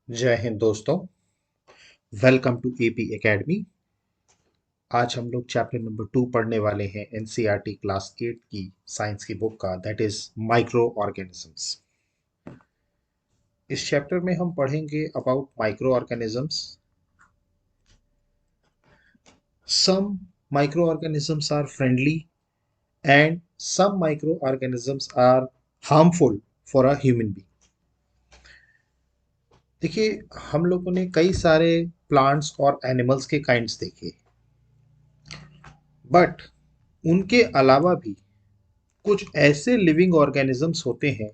जय हिंद दोस्तों। Welcome to AP academy. आज हम लोग चैप्टर नंबर 2 पढ़ने वाले हैं एनसीईआरटी क्लास 8 की साइंस की बुक का, दैट इज माइक्रो ऑर्गेनिजम्स। इस चैप्टर में हम पढ़ेंगे about microorganisms. Some microorganisms are friendly and some microorganisms are harmful for a human being. देखिए, हम लोगों ने कई सारे प्लांट्स और एनिमल्स के काइंड्स देखे, बट उनके अलावा भी कुछ ऐसे लिविंग ऑर्गेनिजम्स होते हैं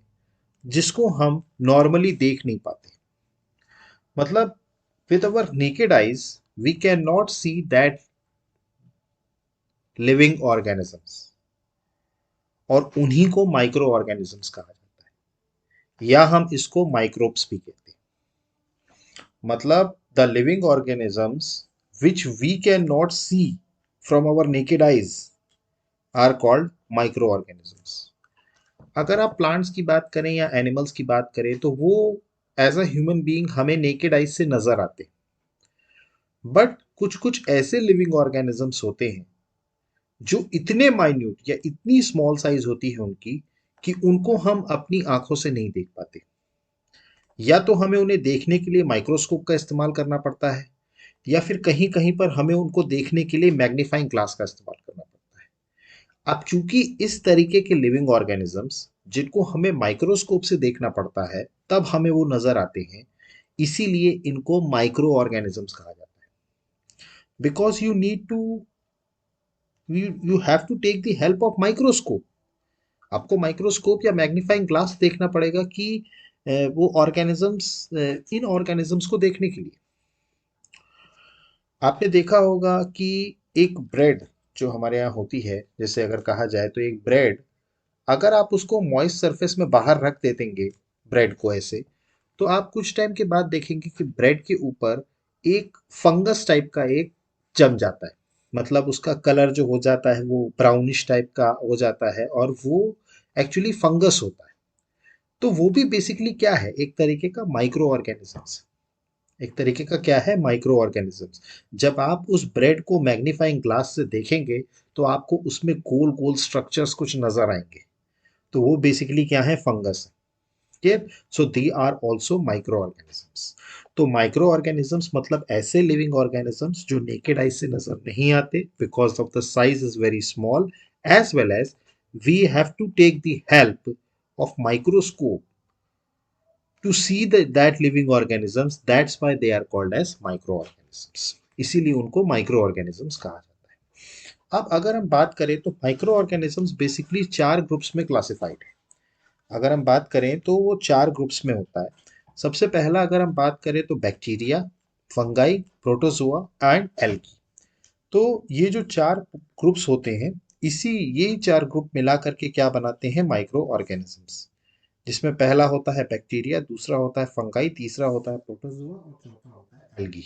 जिसको हम नॉर्मली देख नहीं पाते। मतलब with our naked eyes we cannot see that living organisms, और उन्हीं को माइक्रो ऑर्गेनिजम्स कहा जाता है, या हम इसको माइक्रोब्स भी कहते हैं। मतलब the living organisms which we cannot see from our naked eyes are called microorganisms. अगर आप प्लांट्स की बात करें या एनिमल्स की बात करें तो वो एज अ ह्यूमन बीइंग हमें नेकेड आइज से नजर आते हैं, बट कुछ कुछ ऐसे लिविंग ऑर्गेनिजम्स होते हैं जो इतने माइन्यूट या इतनी स्मॉल साइज होती है उनकी कि उनको हम अपनी आंखों से नहीं देख पाते, या तो हमें उन्हें देखने के लिए माइक्रोस्कोप का इस्तेमाल करना पड़ता है, या फिर कहीं कहीं पर हमें उनको देखने के लिए मैग्नीफाइंग ग्लास का इस्तेमाल करना पड़ता है। अब चूंकि इस तरीके के लिविंग ऑर्गेनिजम्स जिनको हमें माइक्रोस्कोप से देखना पड़ता है तब हमें वो नजर आते हैं, इसीलिए इनको माइक्रो ऑर्गेनिजम्स कहा जाता है। Because you need to you have to take the help of microscope. आपको माइक्रोस्कोप या मैग्नीफाइंग ग्लास देखना पड़ेगा कि वो ऑर्गेनिजम्स, इन ऑर्गेनिजम्स को देखने के लिए। आपने देखा होगा कि एक ब्रेड जो हमारे यहाँ होती है, जैसे अगर कहा जाए तो एक ब्रेड, अगर आप उसको मॉइस्ट सरफेस में बाहर रख दे देंगे ब्रेड को ऐसे, तो आप कुछ टाइम के बाद देखेंगे कि ब्रेड के ऊपर एक फंगस टाइप का एक जम जाता है। मतलब उसका कलर जो हो जाता है वो ब्राउनिश टाइप का हो जाता है, और वो एक्चुअली फंगस होता है। तो वो भी बेसिकली क्या है, एक तरीके का माइक्रो ऑर्गेनिजम्स। एक तरीके का क्या है, माइक्रो ऑर्गेनिजम्स। जब आप उस ब्रेड को मैग्नीफाइंग ग्लास से देखेंगे तो आपको उसमें गोल गोल स्ट्रक्चर्स कुछ नजर आएंगे, तो वो बेसिकली क्या है, फंगस है। ठीक। So they are also microorganisms. तो माइक्रो ऑर्गेनिजम्स मतलब ऐसे लिविंग ऑर्गेनिजम्स जो नेकेड आई से नजर नहीं आते, because of the size is very small, as well as we have to take the help of microscope to see that living organisms. That's why they are called as microorganisms. इसीलिए उनको micro organisms कहा जाता है। अब अगर हम बात करें तो माइक्रो ऑर्गेनिजम्स बेसिकली चार ग्रुप्स में क्लासिफाइड है। अगर हम बात करें तो वो चार ग्रुप्स में होता है। सबसे पहला अगर हम बात करें तो bacteria, fungi, protozoa and algae. तो ये जो चार ग्रुप्स होते हैं, इसी ये चार ग्रुप मिला करके क्या बनाते हैं, माइक्रो ऑर्गेनिजम्स। जिसमें पहला होता है बैक्टीरिया, दूसरा होता है फंगाई, तीसरा होता है प्रोटोजोआ और चौथा होता है एल्गी।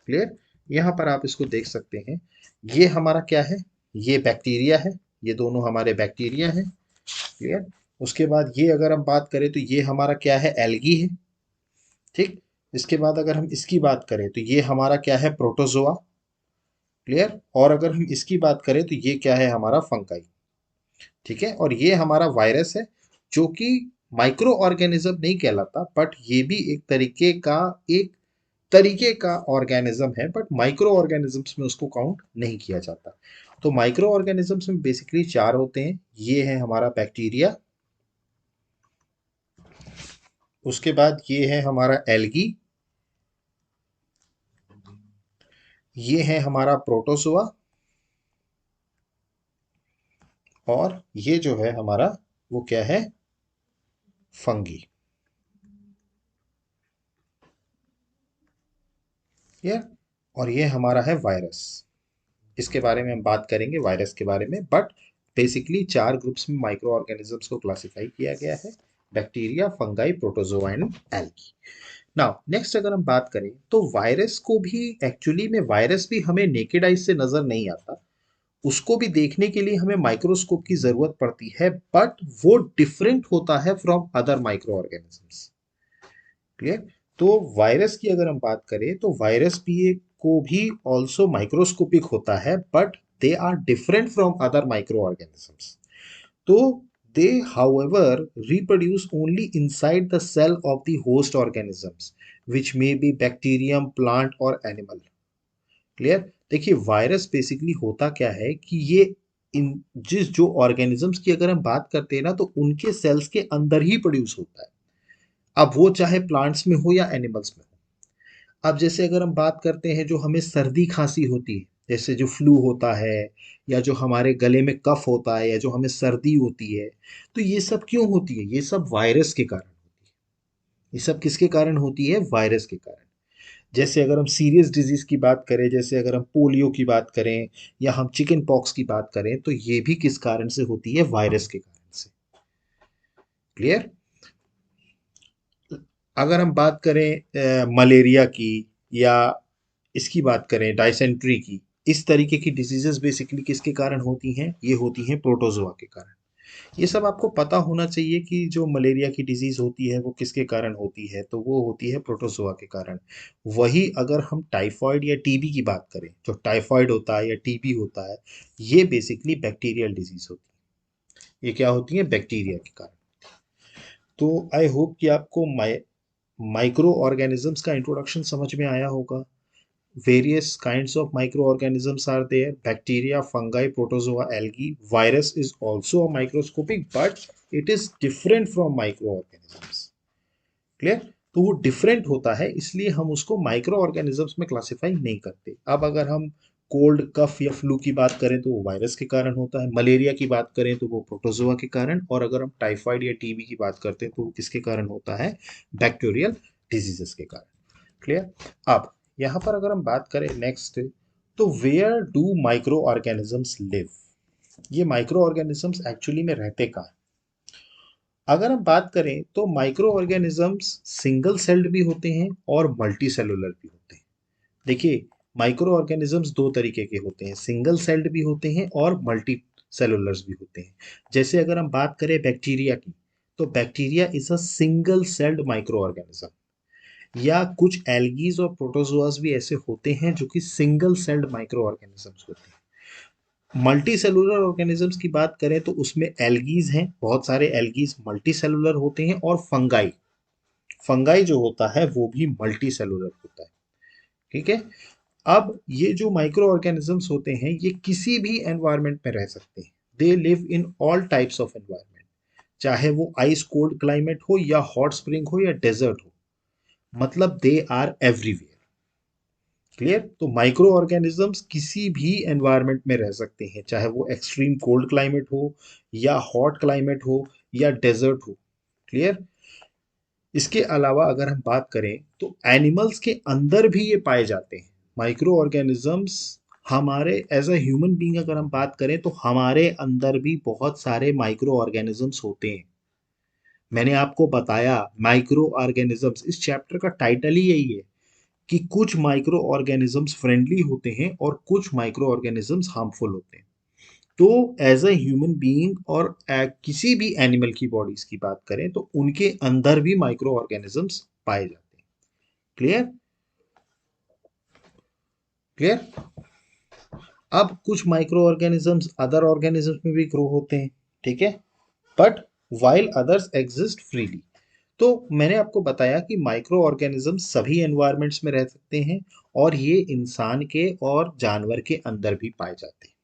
क्लियर। यहाँ पर आप इसको देख सकते हैं, ये हमारा क्या है, ये बैक्टीरिया है, ये दोनों हमारे बैक्टीरिया हैं। क्लियर। उसके बाद ये अगर हम बात करें तो ये हमारा क्या है, एल्गी है। ठीक। इसके बाद अगर हम इसकी बात करें तो ये हमारा क्या है, प्रोटोजोआ। क्लियर। और अगर हम इसकी बात करें तो ये क्या है, हमारा फंगाई। ठीक है। और ये हमारा वायरस है, जो कि माइक्रो ऑर्गेनिज्म नहीं कहलाता, बट ये भी एक तरीके का ऑर्गेनिज्म है, बट माइक्रो ऑर्गेनिजम्स में उसको काउंट नहीं किया जाता। तो माइक्रो ऑर्गेनिजम्स में बेसिकली चार होते हैं। ये है हमारा बैक्टीरिया, उसके बाद ये है हमारा एल्गी, ये है हमारा प्रोटोजोआ, और ये जो है हमारा वो क्या है, फंगी। ये और ये हमारा है वायरस। इसके बारे में हम बात करेंगे, वायरस के बारे में, बट बेसिकली चार ग्रुप्स में माइक्रो ऑर्गेनिजम्स को क्लासिफाई किया गया है, bacteria, fungi, protozoa and algae. Now next अगर हम बात करें तो वायरस को भी, एक्चुअली में वायरस भी हमें नेकेड आइज से नजर नहीं आता, उसको भी देखने के लिए हमें माइक्रोस्कोप की जरूरत पड़ती है, बट वो डिफरेंट होता है from other micro organisms. Clear. तो वायरस की अगर हम बात करें तो वायरस भी एक को भी ऑल्सो माइक्रोस्कोपिक होता है, but they are different from other microorganisms. तो they however reproduce only inside the cell of the host organisms, which may be bacterium, plant or animal. Clear? देखिए वायरस बेसिकली होता क्या है कि ये इन जिस जो ऑर्गेनिजम्स की अगर हम बात करते हैं ना, तो उनके सेल्स के अंदर ही प्रोड्यूस होता है। अब वो चाहे प्लांट्स में हो या एनिमल्स में हो। अब जैसे अगर हम बात करते हैं जो हमें सर्दी खांसी होती है, जैसे जो फ्लू होता है, या जो हमारे गले में कफ होता है, या जो हमें सर्दी होती है, तो ये सब क्यों होती है? ये सब वायरस के कारण होती है। ये सब किसके कारण होती है? वायरस के कारण। जैसे अगर हम सीरियस डिजीज की बात करें, जैसे अगर हम पोलियो की बात करें या हम चिकन पॉक्स की बात करें, तो ये भी किस कारण से होती है? वायरस के कारण से। क्लियर? अगर हम बात करें मलेरिया की, या इसकी बात करें डायसेंट्री की, इस तरीके की डिजीजेस बेसिकली किसके कारण होती हैं? ये होती हैं प्रोटोजोआ के कारण। ये सब आपको पता होना चाहिए कि जो मलेरिया की डिजीज होती है वो किसके कारण होती है, तो वो होती है प्रोटोजोआ के कारण। वही अगर हम टाइफॉइड या टीबी की बात करें, जो टाइफॉइड होता है या टीबी होता है, ये बेसिकली बैक्टीरियल डिजीज होती है। ये क्या होती है? बैक्टीरिया के कारण। तो आई होप कि आपको माइक्रो ऑर्गेनिजम्स का इंट्रोडक्शन समझ में आया होगा। Various kinds of microorganisms are there: bacteria, fungi, protozoa, algae. Virus is also a microscopic, but it is different from microorganisms. Clear? तो वो डिफरेंट होता है, इसलिए हम उसको माइक्रो ऑर्गेनिजम्स में क्लासिफाई नहीं करते। अब अगर हम कोल्ड कफ या फ्लू की बात करें तो वो वायरस के कारण होता है, मलेरिया की बात करें तो वो प्रोटोजोआ के कारण, और अगर हम टाइफाइड या टीबी की बात करते हैं तो वो किसके कारण होता है? बैक्टीरियल डिजीजेस के कारण। क्लियर? अब यहाँ पर अगर हम बात करें नेक्स्ट, तो where do microorganisms live? ये माइक्रो ऑर्गेनिजम्स एक्चुअली में रहते कहाँ हैं? अगर हम बात करें तो माइक्रो ऑर्गेनिजम्स सिंगल सेल्ड भी होते हैं और मल्टी सेलुलर भी होते हैं। देखिए माइक्रो ऑर्गेनिजम्स दो तरीके के होते हैं, सिंगल सेल्ड भी होते हैं और मल्टी सेलुलर्स भी होते हैं। जैसे अगर हम बात करें बैक्टीरिया की, तो bacteria is a single celled micro organism. या कुछ एल्गीज और प्रोटोजोआस भी ऐसे होते हैं जो कि सिंगल सेल्ड माइक्रो ऑर्गेनिजम्स होते हैं। मल्टी सेलुलर ऑर्गेनिजम्स की बात करें तो उसमें एल्गीज हैं, बहुत सारे एल्गीज मल्टी सेलुलर होते हैं, और फंगाई, फंगाई जो होता है वो भी मल्टी सेलुलर होता है। ठीक है? अब ये जो माइक्रो ऑर्गेनिजम्स होते हैं ये किसी भी एनवायरनमेंट में रह सकते हैं। They live in all types of environment, चाहे वो आइस कोल्ड क्लाइमेट हो या हॉट स्प्रिंग हो या डेजर्ट हो, मतलब दे आर एवरीवेयर। क्लियर? तो माइक्रो ऑर्गेनिजम्स किसी भी एनवायरनमेंट में रह सकते हैं, चाहे वो एक्सट्रीम कोल्ड क्लाइमेट हो या हॉट क्लाइमेट हो या डेजर्ट हो। क्लियर? इसके अलावा अगर हम बात करें तो एनिमल्स के अंदर भी ये पाए जाते हैं माइक्रो ऑर्गेनिजम्स। हमारे एज अ ह्यूमन बीइंग अगर हम बात करें तो हमारे अंदर भी बहुत सारे माइक्रो ऑर्गेनिजम्स होते हैं। मैंने आपको बताया माइक्रो ऑर्गेनिजम्स, इस चैप्टर का टाइटल ही यही है कि कुछ माइक्रो ऑर्गेनिजम्स फ्रेंडली होते हैं और कुछ माइक्रो ऑर्गेनिजम्स हार्मफुल होते हैं। तो एज अ ह्यूमन बीइंग और किसी भी एनिमल की बॉडीज की बात करें तो उनके अंदर भी माइक्रो ऑर्गेनिजम्स पाए जाते हैं। क्लियर? क्लियर? अब कुछ माइक्रो ऑर्गेनिजम्स अदर ऑर्गेनिजम्स में भी ग्रो होते हैं, ठीक है, but while others exist freely. तो मैंने आपको बताया कि माइक्रो ऑर्गेनिज्म सभी एनवायरनमेंट्स में रह सकते हैं, और ये इंसान के और जानवर के अंदर भी पाए जाते हैं।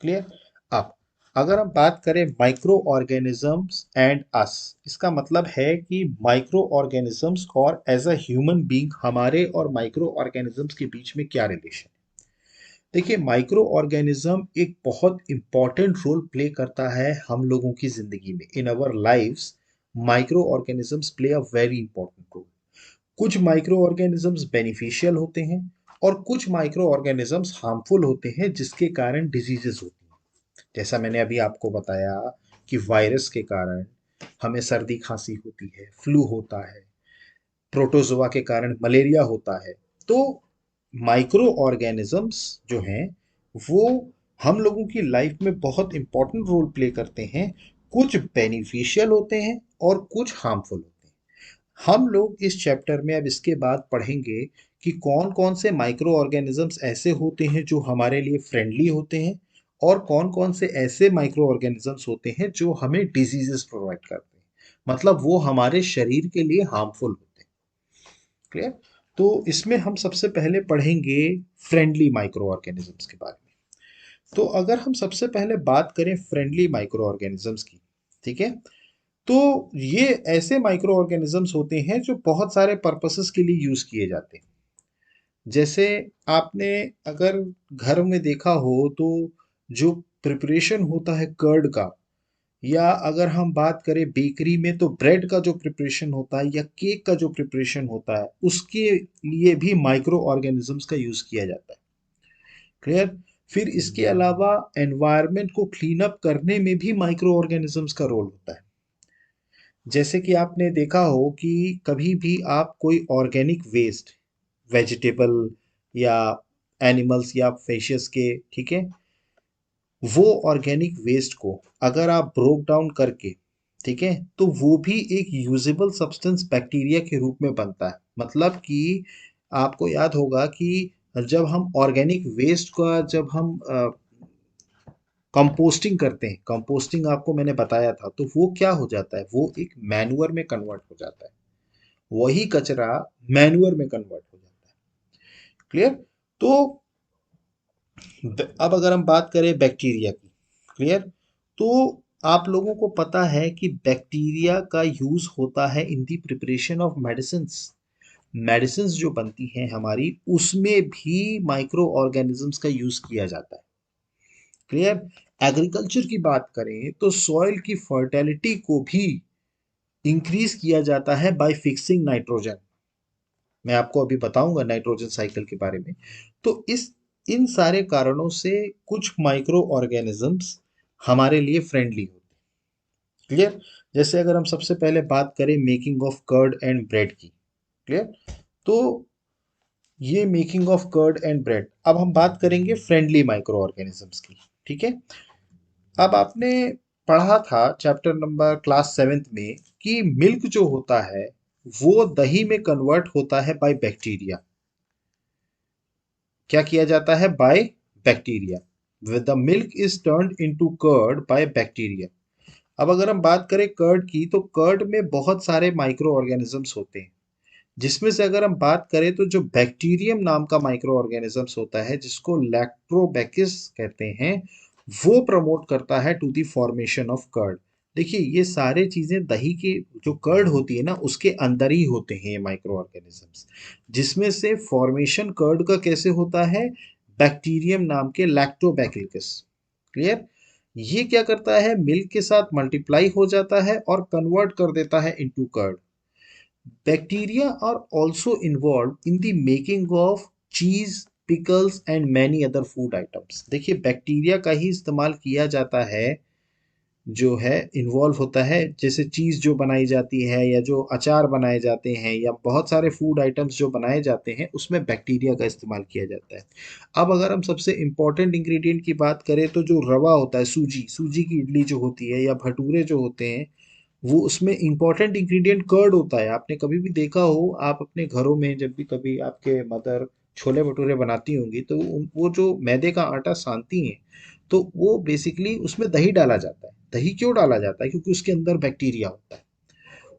क्लियर? अब अगर हम बात करें माइक्रो ऑर्गेनिजम्स एंड अस, इसका मतलब है कि माइक्रो ऑर्गेनिजम्स और एज अ ह्यूमन बीइंग हमारे और माइक्रो ऑर्गेनिजम्स के बीच में क्या रिलेशन? देखिए माइक्रो ऑर्गेनिज्म एक बहुत इंपॉर्टेंट रोल प्ले करता है हम लोगों की जिंदगी में। In our lives microorganisms play a very important role. कुछ माइक्रो ऑर्गेनिजम्स बेनिफिशियल होते हैं और कुछ माइक्रो ऑर्गेनिजम्स हार्मफुल होते हैं, जिसके कारण डिजीजेस होती हैं। जैसा मैंने अभी आपको बताया कि वायरस के कारण हमें सर्दी खांसी होती है, फ्लू होता है, प्रोटोजोआ के कारण मलेरिया होता है। तो माइक्रो ऑर्गेनिजम्स जो हैं वो हम लोगों की लाइफ में बहुत इंपॉर्टेंट रोल प्ले करते हैं। कुछ बेनिफिशियल होते हैं और कुछ हार्मफुल होते हैं। हम लोग इस चैप्टर में अब इसके बाद पढ़ेंगे कि कौन कौन से माइक्रो ऑर्गेनिजम्स ऐसे होते हैं जो हमारे लिए फ्रेंडली होते हैं और कौन कौन से ऐसे माइक्रो ऑर्गेनिजम्स होते हैं जो हमें डिजीजेस प्रोवाइड करते हैं, मतलब वो हमारे शरीर के लिए हार्मफुल होते हैं। क्लियर? तो इसमें हम सबसे पहले पढ़ेंगे फ्रेंडली माइक्रो ऑर्गेनिजम्स के बारे में। तो अगर हम सबसे पहले बात करें फ्रेंडली माइक्रो ऑर्गेनिजम्स की, ठीक है, तो ये ऐसे माइक्रो ऑर्गेनिजम्स होते हैं जो बहुत सारे पर्पसेस के लिए यूज किए जाते हैं। जैसे आपने अगर घर में देखा हो तो जो प्रिपरेशन होता है कर्ड का, या अगर हम बात करें बेकरी में तो ब्रेड का जो प्रिपरेशन होता है या केक का जो प्रिपरेशन होता है, उसके लिए भी माइक्रो ऑर्गेनिजम्स का यूज किया जाता है। क्लियर? फिर इसके अलावा एनवायरनमेंट को क्लीन अप करने में भी माइक्रो ऑर्गेनिजम्स का रोल होता है। जैसे कि आपने देखा हो कि कभी भी आप कोई ऑर्गेनिक वेस्ट, वेजिटेबल या एनिमल्स या फिशेस के, ठीक है, वो ऑर्गेनिक वेस्ट को अगर आप ब्रोक डाउन करके, ठीक है, तो वो भी एक यूजेबल सब्सटेंस बैक्टीरिया के रूप में बनता है। मतलब कि आपको याद होगा कि जब हम ऑर्गेनिक वेस्ट का जब हम कंपोस्टिंग करते हैं, कंपोस्टिंग आपको मैंने बताया था, तो वो क्या हो जाता है, वो एक मैन्युअर में कन्वर्ट हो जाता है। वही कचरा मैन्युअर में कन्वर्ट हो जाता है। क्लियर? तो अब अगर हम बात करें बैक्टीरिया की, क्लियर, तो आप लोगों को पता है कि बैक्टीरिया का यूज होता है इन दी प्रिपरेशन ऑफ मेडिसिन्स। मेडिसिन्स जो बनती हैं हमारी, उसमें भी माइक्रो ऑर्गेनिजम्स का यूज किया जाता है। क्लियर? एग्रीकल्चर की बात करें तो सॉइल की फर्टिलिटी को भी इंक्रीज किया जाता है बाय फिक्सिंग नाइट्रोजन। मैं आपको अभी बताऊंगा नाइट्रोजन साइकिल के बारे में। तो इस इन सारे कारणों से कुछ माइक्रो ऑर्गेनिजम्स हमारे लिए फ्रेंडली होते हैं। क्लियर? जैसे अगर हम सबसे पहले बात करें making of curd and bread की, क्लियर, तो ये making of curd and bread, अब हम बात करेंगे फ्रेंडली माइक्रो ऑर्गेनिजम्स की। ठीक है, अब आपने पढ़ा था चैप्टर नंबर क्लास सेवेंथ में कि मिल्क जो होता है वो दही में कन्वर्ट होता है बाय बैक्टीरिया। क्या किया जाता है? By bacteria. The milk is turned into curd by bacteria. अब अगर हम बात करें कर्ड की, तो कर्ड में बहुत सारे माइक्रो ऑर्गेनिजम्स होते हैं, जिसमें से अगर हम बात करें तो जो बैक्टीरियम नाम का माइक्रो ऑर्गेनिजम्स होता है, जिसको लैक्टोबैकिस कहते हैं, वो प्रमोट करता है to the formation of curd. देखिए, ये सारे चीजें दही की जो कर्ड होती है ना, उसके अंदर ही होते हैं ये माइक्रो ऑर्गेनिजम्स, जिसमें से फॉर्मेशन कर्ड का कैसे होता है? बैक्टीरियम नाम के लैक्टोबैकिलस। क्लियर? ये क्या करता है? मिल्क के साथ मल्टीप्लाई हो जाता है और कन्वर्ट कर देता है into curd. Bacteria are also involved in the making of cheese, pickles and many other food items। देखिए, बैक्टीरिया का ही इस्तेमाल किया जाता है, जो है इन्वॉल्व होता है, जैसे चीज़ जो बनाई जाती है या जो अचार बनाए जाते हैं या बहुत सारे फूड आइटम्स जो बनाए जाते हैं, उसमें बैक्टीरिया का इस्तेमाल किया जाता है। अब अगर हम सबसे इम्पोर्टेंट इंग्रेडिएंट की बात करें तो जो रवा होता है, सूजी, सूजी की इडली जो होती है या भटूरे जो होते हैं, वो उसमें इम्पोर्टेंट इंग्रेडिएंट कर्ड होता है। आपने कभी भी देखा हो, आप अपने घरों में जब भी कभी आपके मदर छोले भटूरे बनाती होंगी तो वो जो मैदे का आटा सानती हैं, तो वो बेसिकली उसमें दही डाला जाता है। दही क्यों डाला जाता है? क्योंकि उसके अंदर बैक्टीरिया होता है।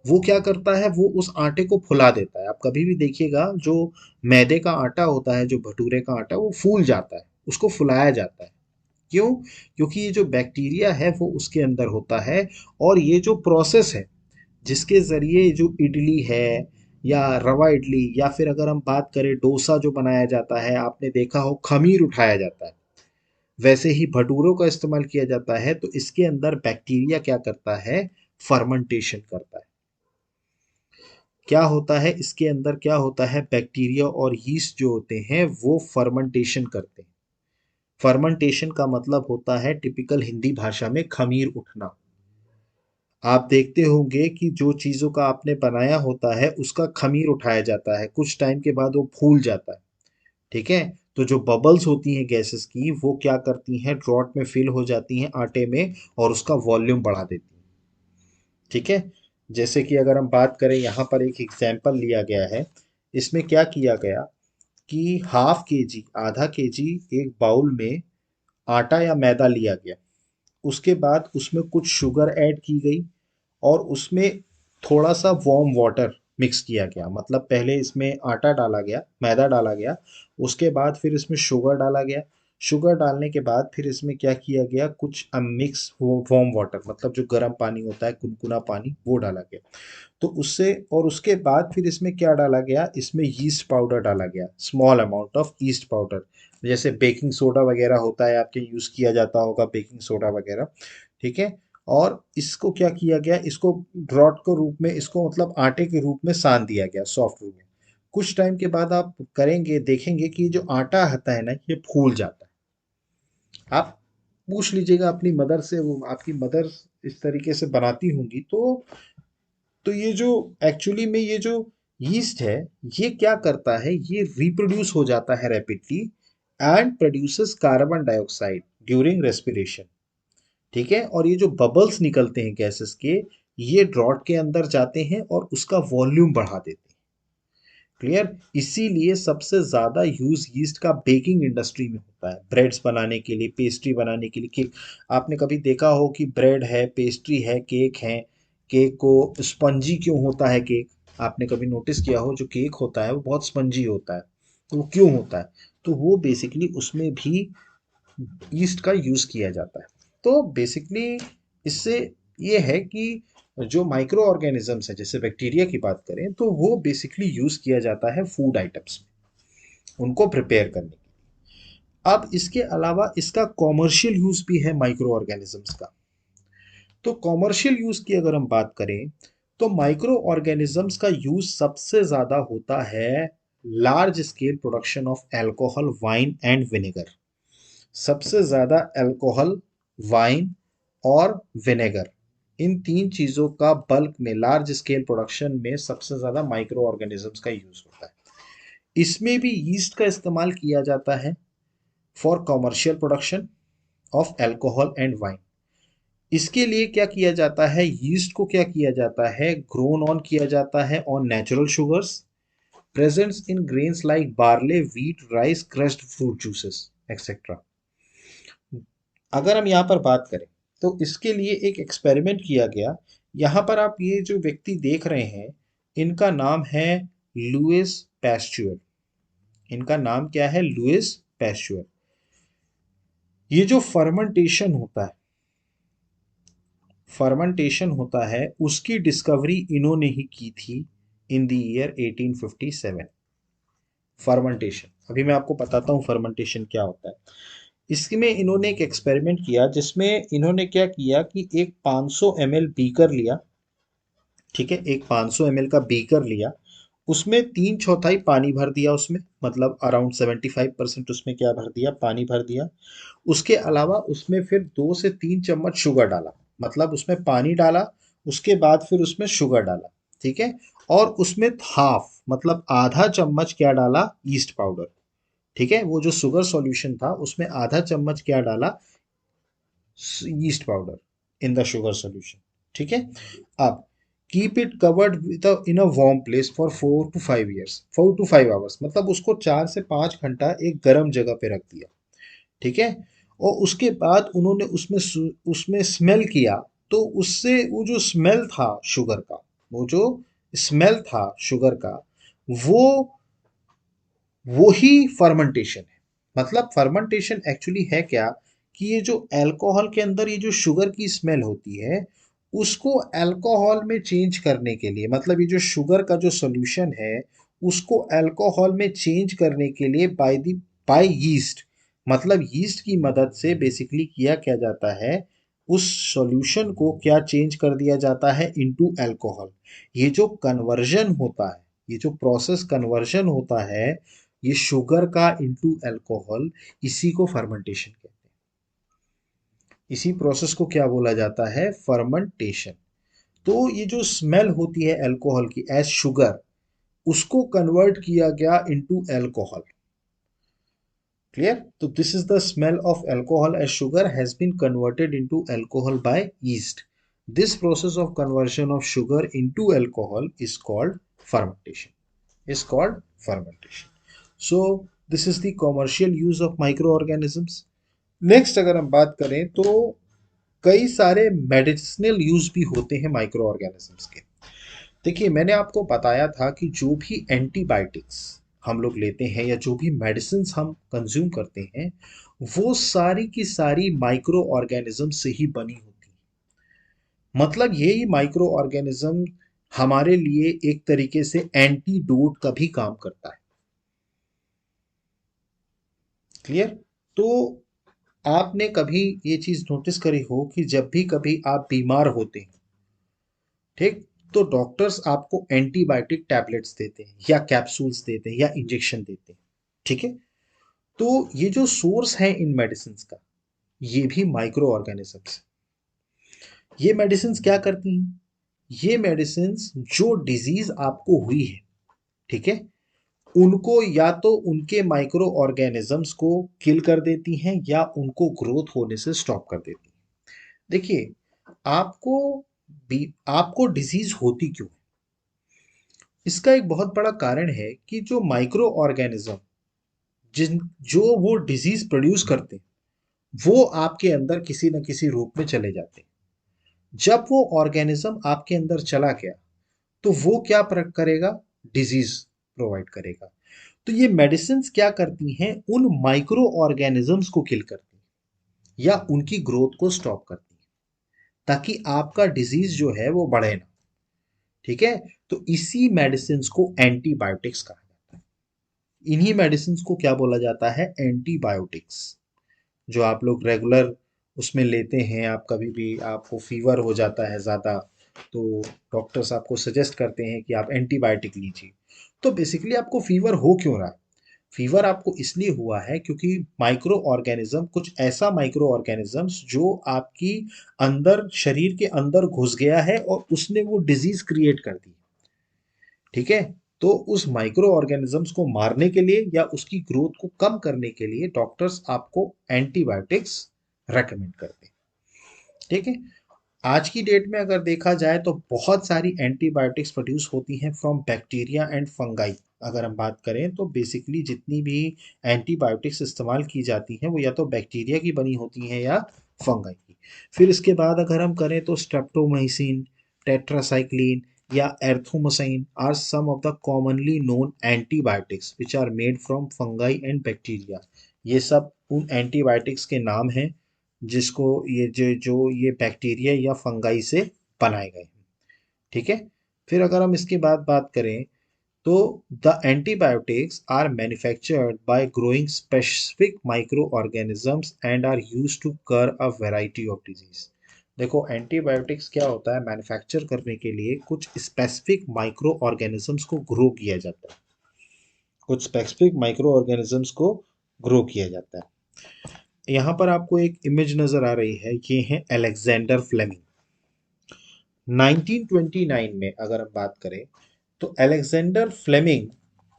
वो क्या करता है, वो उस आटे को फुला देता है। आप कभी भी देखिएगा, जो मैदे का आटा होता है, जो भटूरे का आटा, वो फूल जाता है, उसको फुलाया जाता है। क्यों? क्योंकि ये जो बैक्टीरिया है वो उसके अंदर होता है। और ये जो प्रोसेस है जिसके ज़रिए जो इडली है या रवा इडली, या फिर अगर हम बात करें डोसा जो बनाया जाता है, आपने देखा हो खमीर उठाया जाता है, वैसे ही भटूरों का इस्तेमाल किया जाता है। तो इसके अंदर बैक्टीरिया क्या करता है? फर्मेंटेशन करता है। क्या होता है इसके अंदर? क्या होता है? बैक्टीरिया और यीस्ट जो होते हैं वो फर्मेंटेशन करते हैं। फर्मेंटेशन का मतलब होता है टिपिकल हिंदी भाषा में खमीर उठना। आप देखते होंगे कि जो चीज़ों का आपने बनाया होता है उसका खमीर उठाया जाता है, कुछ टाइम के बाद वो फूल जाता है। ठीक है, तो जो बबल्स होती हैं गैसेस की, वो क्या करती हैं? ड्रॉट में फिल हो जाती हैं आटे में और उसका वॉल्यूम बढ़ा देती हैं। ठीक है, जैसे कि अगर हम बात करें, यहाँ पर एक एग्जाम्पल लिया गया है। इसमें क्या किया गया कि हाफ के जी, आधा के जी एक बाउल में आटा या मैदा लिया गया। उसके बाद उसमें कुछ शुगर ऐड की गई और उसमें थोड़ा सा वार्म वाटर मिक्स किया गया। मतलब पहले इसमें आटा डाला गया, मैदा डाला गया, उसके बाद फिर इसमें शुगर डाला गया। शुगर डालने के बाद फिर इसमें क्या किया गया, कुछ मिक्स वो वार्म वाटर, मतलब जो गर्म पानी होता है, कुनकुना पानी, वो डाला गया। तो उससे, और उसके बाद फिर इसमें क्या डाला गया, इसमें यीस्ट पाउडर डाला गया, small amount of yeast powder. जैसे बेकिंग सोडा वगैरह होता है आपके, यूज़ किया जाता होगा बेकिंग सोडा वगैरह। ठीक है। और इसको क्या किया गया, इसको ड्रॉट के रूप में, इसको मतलब आटे के रूप में सान दिया गया, सॉफ्ट रूप में। कुछ टाइम के बाद आप करेंगे, देखेंगे कि जो आटा आता है ना, ये फूल जाता है। आप पूछ लीजिएगा अपनी मदर से, वो आपकी मदर इस तरीके से बनाती होंगी। तो ये जो एक्चुअली में ये जो यीस्ट है, ये क्या करता है, ये रिप्रोड्यूस हो जाता है rapidly and produces carbon dioxide during respiration. ठीक है। और ये जो बबल्स निकलते हैं गैसेस के, ये ड्रॉट के अंदर जाते हैं और उसका वॉल्यूम बढ़ा देते हैं। क्लियर। इसीलिए सबसे ज्यादा यूज यीस्ट का बेकिंग इंडस्ट्री में होता है, ब्रेड्स बनाने के लिए, पेस्ट्री बनाने के लिए, केक। आपने कभी देखा हो कि ब्रेड है, पेस्ट्री है, केक है, केक को स्पंजी क्यों होता है केक? आपने कभी नोटिस किया हो, जो केक होता है वो बहुत स्पंजी होता है, तो वो क्यों होता है? तो वो बेसिकली उसमें भी ईस्ट का यूज किया जाता है। तो बेसिकली इससे ये है कि जो माइक्रो ऑर्गेनिजम्स है, जैसे बैक्टीरिया की बात करें, तो वो बेसिकली यूज किया जाता है फूड आइटम्स में, उनको प्रिपेयर करने के लिए। अब इसके अलावा इसका कॉमर्शियल यूज भी है माइक्रो ऑर्गेनिजम्स का। तो कॉमर्शियल यूज की अगर हम बात करें, तो माइक्रो ऑर्गेनिजम्स का यूज सबसे ज्यादा होता है large scale production of alcohol, wine and vinegar. सबसे ज़्यादा अल्कोहल, वाइन और विनेगर, इन तीन चीज़ों का बल्क में, लार्ज स्केल प्रोडक्शन में सबसे ज़्यादा माइक्रो ऑर्गेनिजम्स का यूज़ होता है। इसमें भी यीस्ट का इस्तेमाल किया जाता है for commercial production of alcohol and wine. इसके लिए क्या किया जाता है, यीस्ट को क्या किया जाता है, ग्रोन ऑन किया जाता है on natural sugars presents in grains like barley, wheat, rice, crushed fruit juices etcetera. अगर हम यहाँ पर बात करें, तो इसके लिए एक एक्सपेरिमेंट किया गया। यहाँ पर आप ये जो व्यक्ति देख रहे हैं, इनका नाम है लुइस पैस्चुअर। इनका नाम क्या है, लुइस पैस्चुअर। ये जो फर्मेंटेशन होता है, उसकी डिस्कवरी इन्होंने ही की थी इन द ईयर 1857। फर्मेंटेशन, अभी मैं आपको बताता हूँ फर्मेंटेशन क्या होता है। इसमें इन्होंने एक एक्सपेरिमेंट किया, जिसमें इन्होंने क्या किया कि एक 500 ml बीकर लिया। ठीक है, एक 500 ml का बीकर लिया, उसमें 3/4 पानी भर दिया, उसमें मतलब अराउंड 75% उसमें क्या भर दिया, पानी भर दिया। उसके अलावा उसमें फिर 2 से 3 चम्मच शुगर डाला। मतलब उसमें पानी डाला, उसके बाद फिर उसमें शुगर डाला। ठीक है। और उसमें हाफ, मतलब आधा चम्मच क्या डाला, ईस्ट पाउडर। ठीक है, वो जो शुगर सॉल्यूशन था उसमें आधा चम्मच क्या डाला, yeast powder in the sugar solution। ठीक है। अब keep it covered with in a warm place for 4 to 5 years, 4 to 5 hours, मतलब उसको 4 से 5 घंटा एक गर्म जगह पे रख दिया। ठीक है। और उसके बाद उन्होंने उसमें उसमें स्मेल किया, तो उससे वो जो स्मेल था शुगर का, वो जो स्मेल था शुगर का, वो ही फर्मेंटेशन है। मतलब फर्मेंटेशन एक्चुअली है क्या, कि ये जो अल्कोहल के अंदर ये जो शुगर की स्मेल होती है, उसको अल्कोहल में चेंज करने के लिए, मतलब ये जो शुगर का जो सॉल्यूशन है, उसको अल्कोहल में चेंज करने के लिए बाय यीस्ट, मतलब यीस्ट की मदद से बेसिकली किया क्या जाता है, उस सॉल्यूशन को क्या चेंज कर दिया जाता है इनटू अल्कोहल। ये जो कन्वर्जन होता है, ये जो प्रोसेस कन्वर्जन होता है, ये शुगर का इनटू अल्कोहल, इसी को फर्मेंटेशन कहते हैं। इसी प्रोसेस को क्या बोला जाता है, फर्मेंटेशन। तो ये जो स्मेल होती है अल्कोहल की एज शुगर, उसको कन्वर्ट किया गया इनटू अल्कोहल। क्लियर। तो this is the smell of alcohol as sugar has been converted into alcohol by yeast. This process of conversion of sugar into alcohol is called fermentation. Is called fermentation. So this is the commercial use of microorganisms. Next अगर हम बात करें तो कई सारे medicinal use भी होते हैं माइक्रो ऑर्गेनिजम्स के। देखिए मैंने आपको बताया था कि जो भी एंटीबायोटिक्स हम लोग लेते हैं या जो भी मेडिसिन हम कंज्यूम करते हैं वो सारी की सारी माइक्रो ऑर्गेनिज्म से ही बनी होती है। मतलब यही माइक्रो ऑर्गेनिज्म हमारे लिए एक तरीके से एंटीडोट का भी काम करता है। क्लियर? तो आपने कभी ये चीज नोटिस करी हो कि जब भी कभी आप बीमार होते हैं, ठीक, तो डॉक्टर्स आपको एंटीबायोटिक टैबलेट्स देते हैं या कैप्सूल्स देते हैं या इंजेक्शन देते हैं। ठीक है? तो ये जो सोर्स है इन मेडिसिन का ये भी माइक्रो ऑर्गेनिजम्स। ये मेडिसिन क्या करती हैं? ये मेडिसिन जो डिजीज आपको हुई है, ठीक है, उनको या तो उनके माइक्रो ऑर्गेनिजम्स को किल कर देती हैं या उनको ग्रोथ होने से स्टॉप कर देती हैं। देखिए आपको आपको डिजीज होती क्यों है? इसका एक बहुत बड़ा कारण है कि जो माइक्रो ऑर्गेनिज्म जिन जो वो डिजीज प्रोड्यूस करते हैं वो आपके अंदर किसी न किसी रूप में चले जाते हैं। जब वो ऑर्गेनिज्म आपके अंदर चला गया तो वो क्या करेगा? डिजीज प्रोवाइड करेगा। तो ये मेडिसिन क्या करती हैं? उन माइक्रो ऑर्गेनिजम्स को किल करती हैं या उनकी ग्रोथ को स्टॉप करती हैं ताकि आपका डिजीज जो है वो बढ़े ना। ठीक है? तो इसी मेडिसिन को एंटीबायोटिक्स कहा जाता है। इन्हीं मेडिसिन को क्या बोला जाता है? एंटीबायोटिक्स। जो आप लोग रेगुलर उसमें लेते हैं, आप कभी भी आपको फीवर हो जाता है ज़्यादा तो डॉक्टर्स आपको सजेस्ट करते हैं कि आप एंटीबायोटिक लीजिए। तो बेसिकली आपको फीवर हो क्यों रहा है? फीवर आपको इसलिए हुआ है क्योंकि माइक्रो ऑर्गेनिज्म, कुछ ऐसा माइक्रो ऑर्गेनिजम्स जो आपकी अंदर शरीर के अंदर घुस गया है और उसने वो डिजीज क्रिएट कर दी। ठीक है? तो उस माइक्रो ऑर्गेनिजम्स को मारने के लिए या उसकी ग्रोथ को कम करने के लिए डॉक्टर्स आपको एंटीबायोटिक्स रेकमेंड करते हैं। ठीक है? आज की डेट में अगर देखा जाए तो बहुत सारी एंटीबायोटिक्स प्रोड्यूस होती हैं फ्रॉम बैक्टीरिया एंड फंगाई। अगर हम बात करें तो बेसिकली जितनी भी एंटीबायोटिक्स इस्तेमाल की जाती हैं वो या तो बैक्टीरिया की बनी होती हैं या फंगाई की। फिर इसके बाद अगर हम करें तो स्ट्रेप्टोमाइसिन, टेट्रासाइक्लिन या erythromycin are some of the commonly known antibiotics which are made from fungi and bacteria. ये सब उन एंटीबायोटिक्स के नाम हैं जिसको ये जो ये बैक्टीरिया या फंगाई से बनाए गए हैं। ठीक है? फिर अगर हम इसके बाद बात करें तो the antibiotics are manufactured by growing specific micro organisms and are used to cure a variety of disease. देखो एंटीबायोटिक्स क्या होता है? मैन्युफैक्चर करने के लिए कुछ स्पेसिफिक माइक्रो ऑर्गेनिजम्स को ग्रो किया जाता है। कुछ स्पेसिफिक माइक्रो ऑर्गेनिजम्स को ग्रो किया जाता है। यहाँ पर आपको एक इमेज नजर आ रही है, ये है अलेक्जेंडर फ्लेमिंग। 1929 में अगर हम बात करें तो Alexander Fleming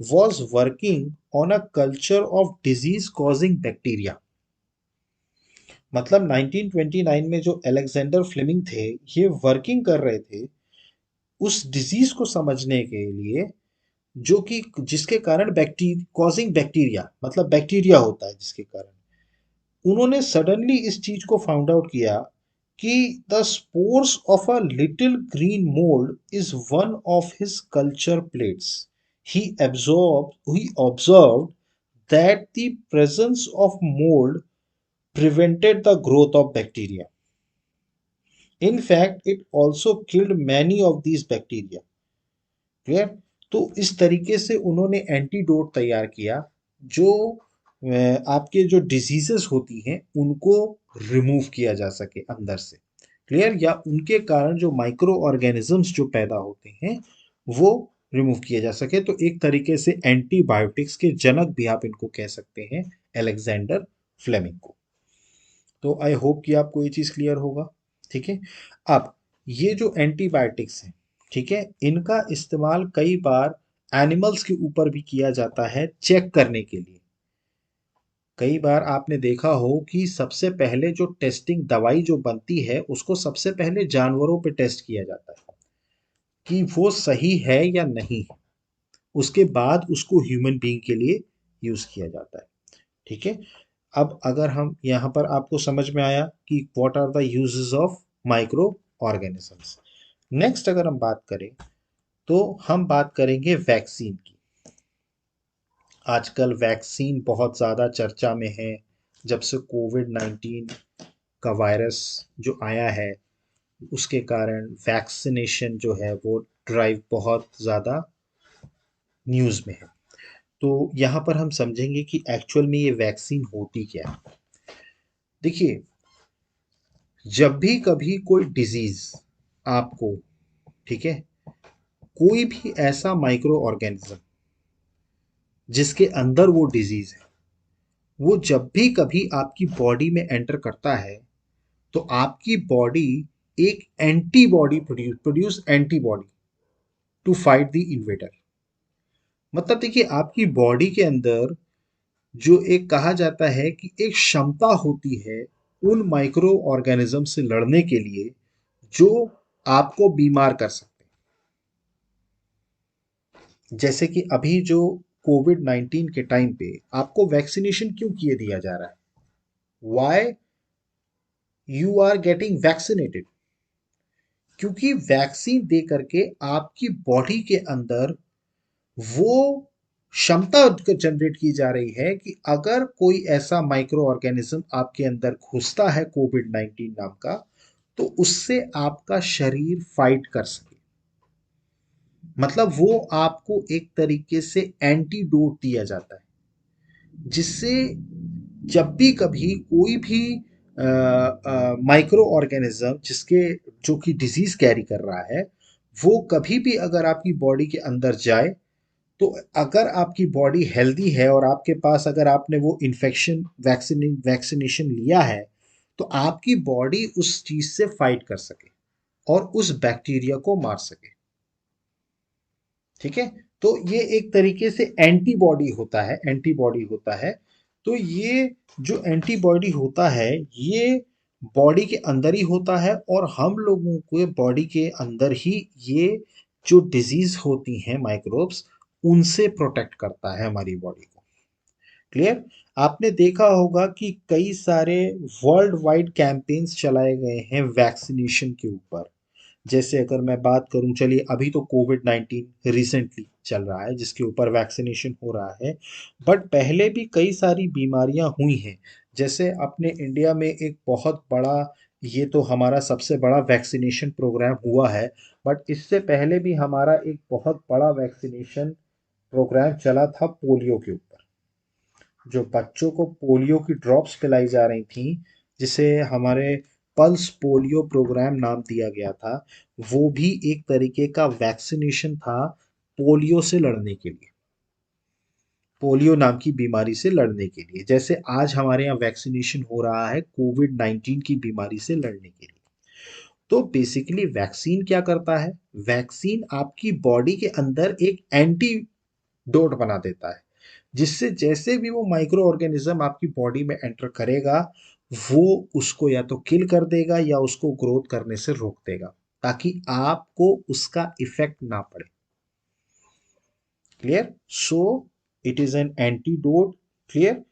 was working on a culture of disease causing bacteria. मतलब 1929 में जो अलेक्जेंडर फ्लेमिंग थे ये वर्किंग कर रहे थे उस डिजीज को समझने के लिए जो कि जिसके कारण बैक्टीरिया कॉजिंग बैक्टीरिया, मतलब बैक्टीरिया होता है जिसके कारण उन्होंने सडनली इस चीज को फाउंड आउट किया कि the spores of a little green mould is one of his culture plates. He observed that the presence of mould prevented the growth of bacteria. In fact, it also killed many of these bacteria. Clear? तो इस तरीके से उन्होंने antidote तैयार किया जो आपके जो डिजीजेस होती हैं उनको रिमूव किया जा सके अंदर से। क्लियर? या उनके कारण जो माइक्रो ऑर्गेनिजम्स जो पैदा होते हैं वो रिमूव किए जा सके। तो एक तरीके से एंटीबायोटिक्स के जनक भी आप इनको कह सकते हैं, अलेक्जेंडर फ्लेमिंग को। तो आई होप कि आपको ये चीज़ क्लियर होगा। ठीक है? अब ये जो एंटीबायोटिक्स हैं, ठीक है, इनका इस्तेमाल कई बार एनिमल्स के ऊपर भी किया जाता है चेक करने के लिए कई बार आपने देखा हो कि सबसे पहले जो टेस्टिंग दवाई जो बनती है उसको सबसे पहले जानवरों पे टेस्ट किया जाता है कि वो सही है या नहीं है। उसके बाद उसको ह्यूमन बीइंग के लिए यूज किया जाता है। ठीक है। अब अगर हम यहाँ पर आपको समझ में आया कि what are the uses of micro organisms. Next अगर हम बात करें तो हम बात करेंगे वैक्सीन की। आजकल वैक्सीन बहुत ज़्यादा चर्चा में है। जब से कोविड 19 का वायरस जो आया है उसके कारण वैक्सीनेशन जो है वो ड्राइव बहुत ज़्यादा न्यूज़ में है। तो यहाँ पर हम समझेंगे कि एक्चुअल में ये वैक्सीन होती क्या है। देखिए, जब भी कभी कोई डिजीज आपको, ठीक है, कोई भी ऐसा माइक्रो ऑर्गेनिज्म जिसके अंदर वो डिजीज है, वो जब भी कभी आपकी बॉडी में एंटर करता है तो आपकी बॉडी एक antibody produce antibody to fight the invader. मतलब देखिए, आपकी बॉडी के अंदर जो एक कहा जाता है कि एक क्षमता होती है उन माइक्रो ऑर्गेनिज्म से लड़ने के लिए जो आपको बीमार कर सकते हैं। जैसे कि अभी जो कोविड 19 के टाइम पे आपको वैक्सीनेशन क्यों किए दिया जा रहा है? Why you are getting vaccinated? क्योंकि वैक्सीन दे करके आपकी बॉडी के अंदर वो क्षमता जनरेट की जा रही है कि अगर कोई ऐसा माइक्रो ऑर्गेनिज्म आपके अंदर घुसता है कोविड 19 नाम का, तो उससे आपका शरीर फाइट कर सके। मतलब वो आपको एक तरीके से एंटीडोट दिया जाता है जिससे जब भी कभी कोई भी माइक्रो ऑर्गेनिज्म जिसके जो कि डिजीज कैरी कर रहा है, वो कभी भी अगर आपकी बॉडी के अंदर जाए, तो अगर आपकी बॉडी हेल्दी है और आपके पास अगर आपने वो इन्फेक्शन वैक्सीनेशन लिया है, तो आपकी बॉडी उस चीज से फाइट कर सके और उस बैक्टीरिया को मार सके। ठीक है। तो ये एक तरीके से एंटीबॉडी होता है, एंटीबॉडी होता है। तो ये जो एंटीबॉडी होता है ये बॉडी के अंदर ही होता है और हम लोगों को बॉडी के अंदर ही ये जो डिजीज होती हैं माइक्रोब्स, उनसे प्रोटेक्ट करता है हमारी बॉडी को। क्लियर? आपने देखा होगा कि कई सारे वर्ल्ड वाइड कैंपेन्स चलाए गए हैं वैक्सीनेशन के ऊपर। जैसे अगर मैं बात करूं, चलिए अभी तो कोविड 19 रिसेंटली चल रहा है जिसके ऊपर वैक्सीनेशन हो रहा है, बट पहले भी कई सारी बीमारियां हुई हैं। जैसे अपने इंडिया में एक बहुत बड़ा, ये तो हमारा सबसे बड़ा वैक्सीनेशन प्रोग्राम हुआ है, बट इससे पहले भी हमारा एक बहुत बड़ा वैक्सीनेशन प्रोग्राम चला था पोलियो के ऊपर। जो बच्चों को पोलियो की ड्रॉप्स पिलाई जा रही थी, जिसे हमारे पल्स पोलियो प्रोग्राम नाम दिया गया था, वो भी एक तरीके का वैक्सीनेशन था पोलियो से लड़ने के लिए, पोलियो नाम की बीमारी से लड़ने के लिए। जैसे आज हमारे यहाँ वैक्सीनेशन हो रहा है कोविड 19 की बीमारी से लड़ने के लिए। तो बेसिकली वैक्सीन क्या करता है? वैक्सीन आपकी बॉडी के अंदर एक एंटीडोट बना देता है जिससे जैसे भी वो माइक्रो ऑर्गेनिज्म आपकी बॉडी में एंटर करेगा, वो उसको या तो किल कर देगा या उसको ग्रोथ करने से रोक देगा ताकि आपको उसका इफेक्ट ना पड़े। Clear? So it is an antidote. Clear?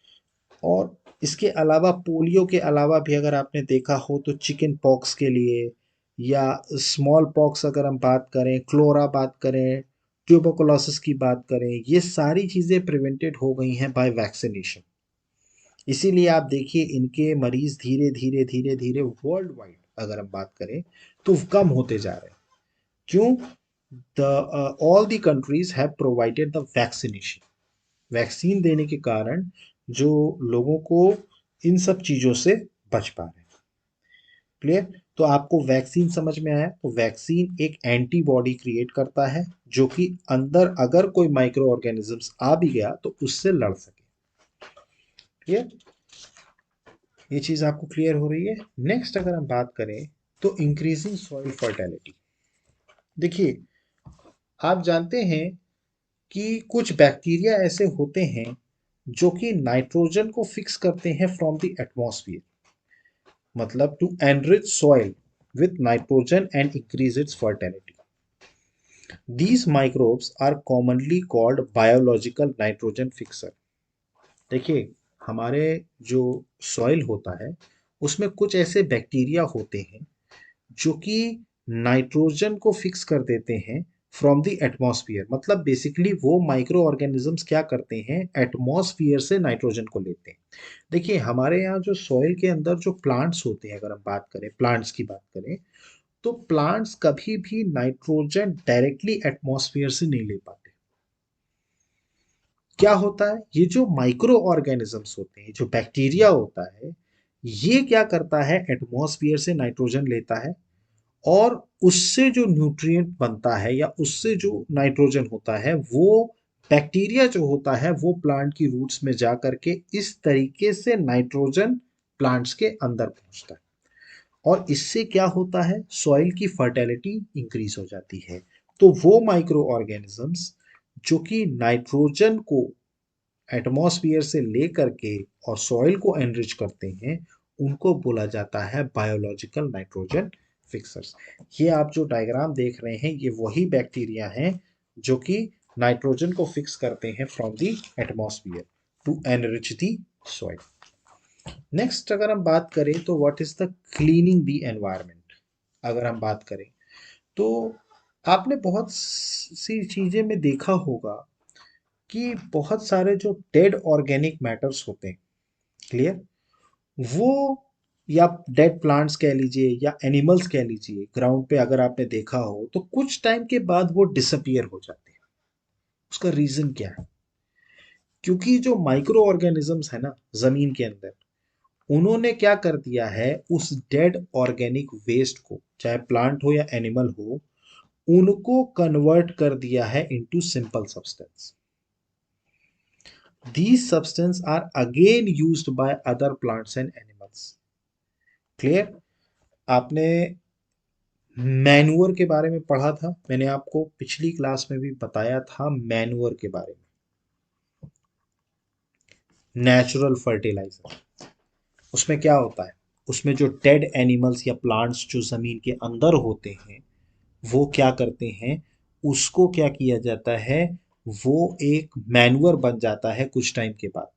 और इसके अलावा पोलियो के अलावा भी अगर आपने देखा हो तो चिकन पॉक्स के लिए या स्मॉल पॉक्स अगर हम बात करें, क्लोरा बात करें, ट्यूबरकुलोसिस की बात करें, ये सारी चीज़ें प्रिवेंटेड हो गई हैं बाय वैक्सीनेशन। इसीलिए आप देखिए इनके मरीज धीरे धीरे धीरे धीरे वर्ल्ड वाइड अगर हम बात करें तो कम होते जा रहे हैं। क्यों? The all the countries have provided the vaccination. Vaccine देने के कारण जो लोगों को इन सब चीज़ों से बच पा रहे हैं। क्लियर? तो आपको वैक्सीन समझ में आया? तो वैक्सीन एक एंटीबॉडी क्रिएट करता है जो कि अंदर अगर कोई माइक्रो ऑर्गेनिजम्स आ भी गया तो उससे लड़ सके। क्लियर? ये चीज़ आपको क्लियर हो रही है? नेक्स्ट अगर हम बात करें तो इंक्रीजिंग सॉइल फर्टिलिटी। देखिए, आप जानते हैं कि कुछ बैक्टीरिया ऐसे होते हैं जो कि नाइट्रोजन को फिक्स करते हैं फ्रॉम द एटमॉस्फेयर, मतलब to enrich soil with nitrogen and increase its fertility. These microbes are commonly called biological nitrogen fixer। देखिए, हमारे जो सॉइल होता है उसमें कुछ ऐसे बैक्टीरिया होते हैं जो कि नाइट्रोजन को फिक्स कर देते हैं फ्रॉम द एटमॉस्फेयर। मतलब बेसिकली वो माइक्रो ऑर्गेनिजम्स क्या करते हैं, एटमॉस्फेयर से नाइट्रोजन को लेते हैं। देखिए, हमारे यहाँ जो सॉइल के अंदर जो प्लांट्स होते हैं, अगर हम बात करें प्लांट्स की बात करें, तो प्लांट्स कभी भी नाइट्रोजन डायरेक्टली एटमॉस्फेयर से नहीं ले पाते। क्या होता है, ये जो माइक्रो ऑर्गेनिजम्स होते हैं, जो बैक्टीरिया होता है, ये क्या करता है, एटमॉस्फेयर से नाइट्रोजन लेता है और उससे जो न्यूट्रिएंट बनता है या उससे जो नाइट्रोजन होता है, वो बैक्टीरिया जो होता है वो प्लांट की रूट्स में जा करके इस तरीके से नाइट्रोजन प्लांट्स के अंदर पहुंचता है। और इससे क्या होता है, सॉइल की फर्टिलिटी इंक्रीज हो जाती है। तो वो माइक्रो ऑर्गेनिजम्स जो कि नाइट्रोजन को एटमॉस्फेयर से लेकर के और सॉइल को एनरिच करते हैं, उनको बोला जाता है बायोलॉजिकल नाइट्रोजन फिक्सर्स। ये आप जो डायग्राम देख रहे हैं, ये वही बैक्टीरिया हैं जो कि नाइट्रोजन को फिक्स करते हैं from the atmosphere to enrich the soil. Next अगर हम बात करें तो what is the cleaning the environment. अगर हम बात करें तो आपने बहुत सी चीजें में देखा होगा कि बहुत सारे जो डेड ऑर्गेनिक मैटर्स होते हैं, क्लियर, वो या डेड प्लांट्स कह लीजिए या एनिमल्स कह लीजिए, ग्राउंड पे अगर आपने देखा हो तो कुछ टाइम के बाद वो डिसअपियर हो जाते हैं। उसका रीजन क्या है, क्योंकि जो माइक्रो ऑर्गेनिजम्स है ना जमीन के अंदर, उन्होंने क्या कर दिया है, उस डेड ऑर्गेनिक वेस्ट को, चाहे प्लांट हो या एनिमल हो, उनको कन्वर्ट कर दिया है into simple substance. These substances are again used by other plants and animals। Clear. आपने मैन्योर के बारे में पढ़ा था, मैंने आपको पिछली क्लास में भी बताया था मैन्योर के बारे में, नेचुरल फर्टिलाइजर। उसमें क्या होता है, उसमें जो डेड एनिमल्स या प्लांट्स जो जमीन के अंदर होते हैं, वो क्या करते हैं, उसको क्या किया जाता है, वो एक मैन्योर बन जाता है कुछ टाइम के बाद।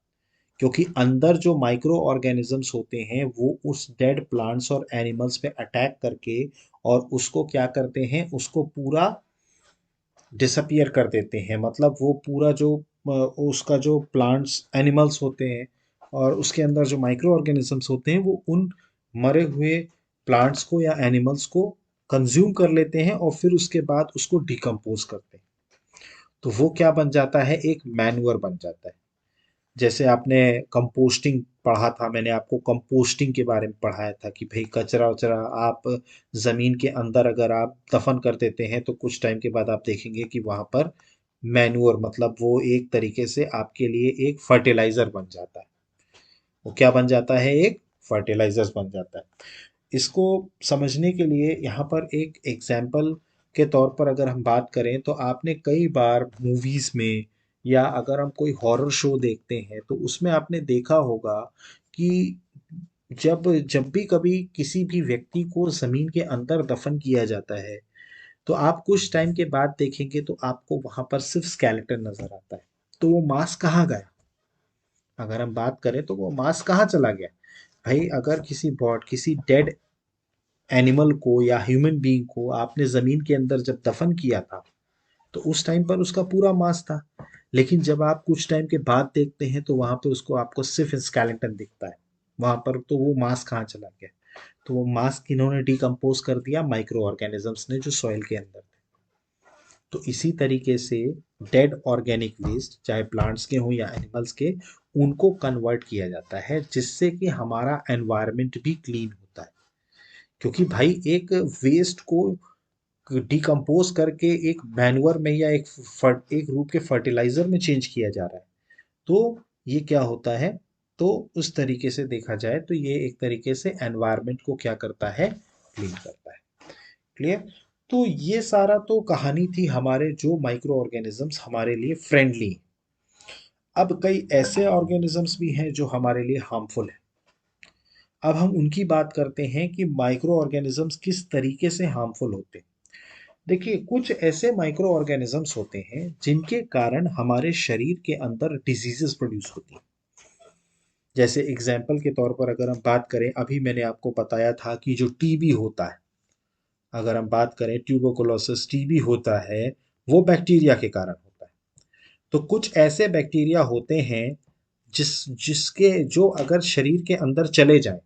क्योंकि अंदर जो माइक्रो ऑर्गेनिजम्स होते हैं वो उस डेड प्लांट्स और एनिमल्स पे अटैक करके और उसको क्या करते हैं, उसको पूरा डिसअपियर कर देते हैं। मतलब वो पूरा जो उसका जो प्लांट्स एनिमल्स होते हैं और उसके अंदर जो माइक्रो ऑर्गेनिजम्स होते हैं, वो उन मरे हुए प्लांट्स को या एनिमल्स को कंज्यूम कर लेते हैं और फिर उसके बाद उसको डिकम्पोज करते हैं। तो वो क्या बन जाता है, एक मैन्योर बन जाता है। जैसे आपने कंपोस्टिंग पढ़ा था, मैंने आपको कंपोस्टिंग के बारे में पढ़ाया था कि भाई कचरा वचरा आप जमीन के अंदर अगर आप दफन कर देते हैं तो कुछ टाइम के बाद आप देखेंगे कि वहां पर मैन्योर, मतलब वो एक तरीके से आपके लिए एक फर्टिलाइजर बन जाता है। वो क्या बन जाता है, एक फर्टिलाइजर बन जाता है। इसको समझने के लिए यहाँ पर एक एग्जाम्पल के तौर पर अगर हम बात करें तो आपने कई बार मूवीज में या अगर हम कोई हॉरर शो देखते हैं तो उसमें आपने देखा होगा कि जब जब भी कभी किसी भी व्यक्ति को जमीन के अंदर दफन किया जाता है, तो आप कुछ टाइम के बाद देखेंगे तो आपको वहां पर सिर्फ स्केलेटन नजर आता है। तो वो मांस कहाँ गया, अगर हम बात करें तो वो मांस कहाँ चला गया। भाई अगर किसी डेड एनिमल को या ह्यूमन बीइंग को आपने जमीन के अंदर जब दफन किया था तो उस टाइम पर उसका पूरा मांस था, लेकिन जब आप कुछ टाइम के बाद देखते हैं तो वहां पे उसको आपको सिर्फ स्केलेटन दिखता है वहां पर। तो वो मांस कहाँ चला गया, तो वो मांस किन्होंने डिकम्पोज कर दिया, माइक्रो ऑर्गेनिजम्स ने जो सॉइल के अंदर थे। तो इसी तरीके से डेड ऑर्गेनिक वेस्ट, चाहे प्लांट्स के हों या एनिमल्स के, उनको कन्वर्ट किया जाता है जिससे कि हमारा एनवायरनमेंट भी क्लीन होता है। क्योंकि भाई एक वेस्ट को डिकम्पोज करके एक मैन्योर में या एक रूप के फर्टिलाइजर में चेंज किया जा रहा है, तो ये क्या होता है, तो उस तरीके से देखा जाए तो ये एक तरीके से एनवायरनमेंट को क्या करता है, क्लीन करता है। क्लियर। तो ये सारा तो कहानी थी हमारे जो माइक्रो ऑर्गेनिजम्स हमारे लिए फ्रेंडली। अब कई ऐसे ऑर्गेनिजम्स भी हैं जो हमारे लिए हार्मफुल हैं। अब हम उनकी बात करते हैं कि माइक्रो ऑर्गेनिजम्स किस तरीके से हार्मफुल होते हैं। देखिए, कुछ ऐसे माइक्रो ऑर्गेनिजम्स होते हैं जिनके कारण हमारे शरीर के अंदर डिजीजेस प्रोड्यूस होती हैं। जैसे एग्जाम्पल के तौर पर अगर हम बात करें, अभी मैंने आपको बताया था कि जो टीबी होता है, अगर हम बात करें ट्यूबरकुलोसिस टीबी होता है, वो बैक्टीरिया के कारण होता है। तो कुछ ऐसे बैक्टीरिया होते हैं जिसके जो अगर शरीर के अंदर चले जाएं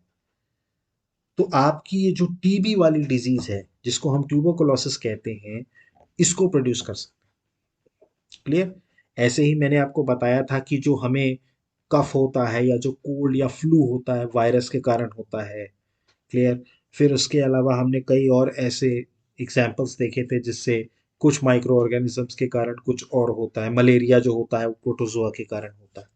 तो आपकी ये जो टीबी वाली डिजीज है जिसको हम ट्यूबरकुलोसिस कहते हैं, इसको प्रोड्यूस कर सकते हैं। क्लियर? ऐसे ही मैंने आपको बताया था कि जो हमें कफ होता है या जो कोल्ड या फ्लू होता है वायरस के कारण होता है। क्लियर? फिर उसके अलावा हमने कई और ऐसे एग्जाम्पल्स देखे थे जिससे कुछ माइक्रो ऑर्गेनिजम्स के कारण कुछ और होता है। मलेरिया जो होता है वो प्रोटोजोआ के कारण होता है।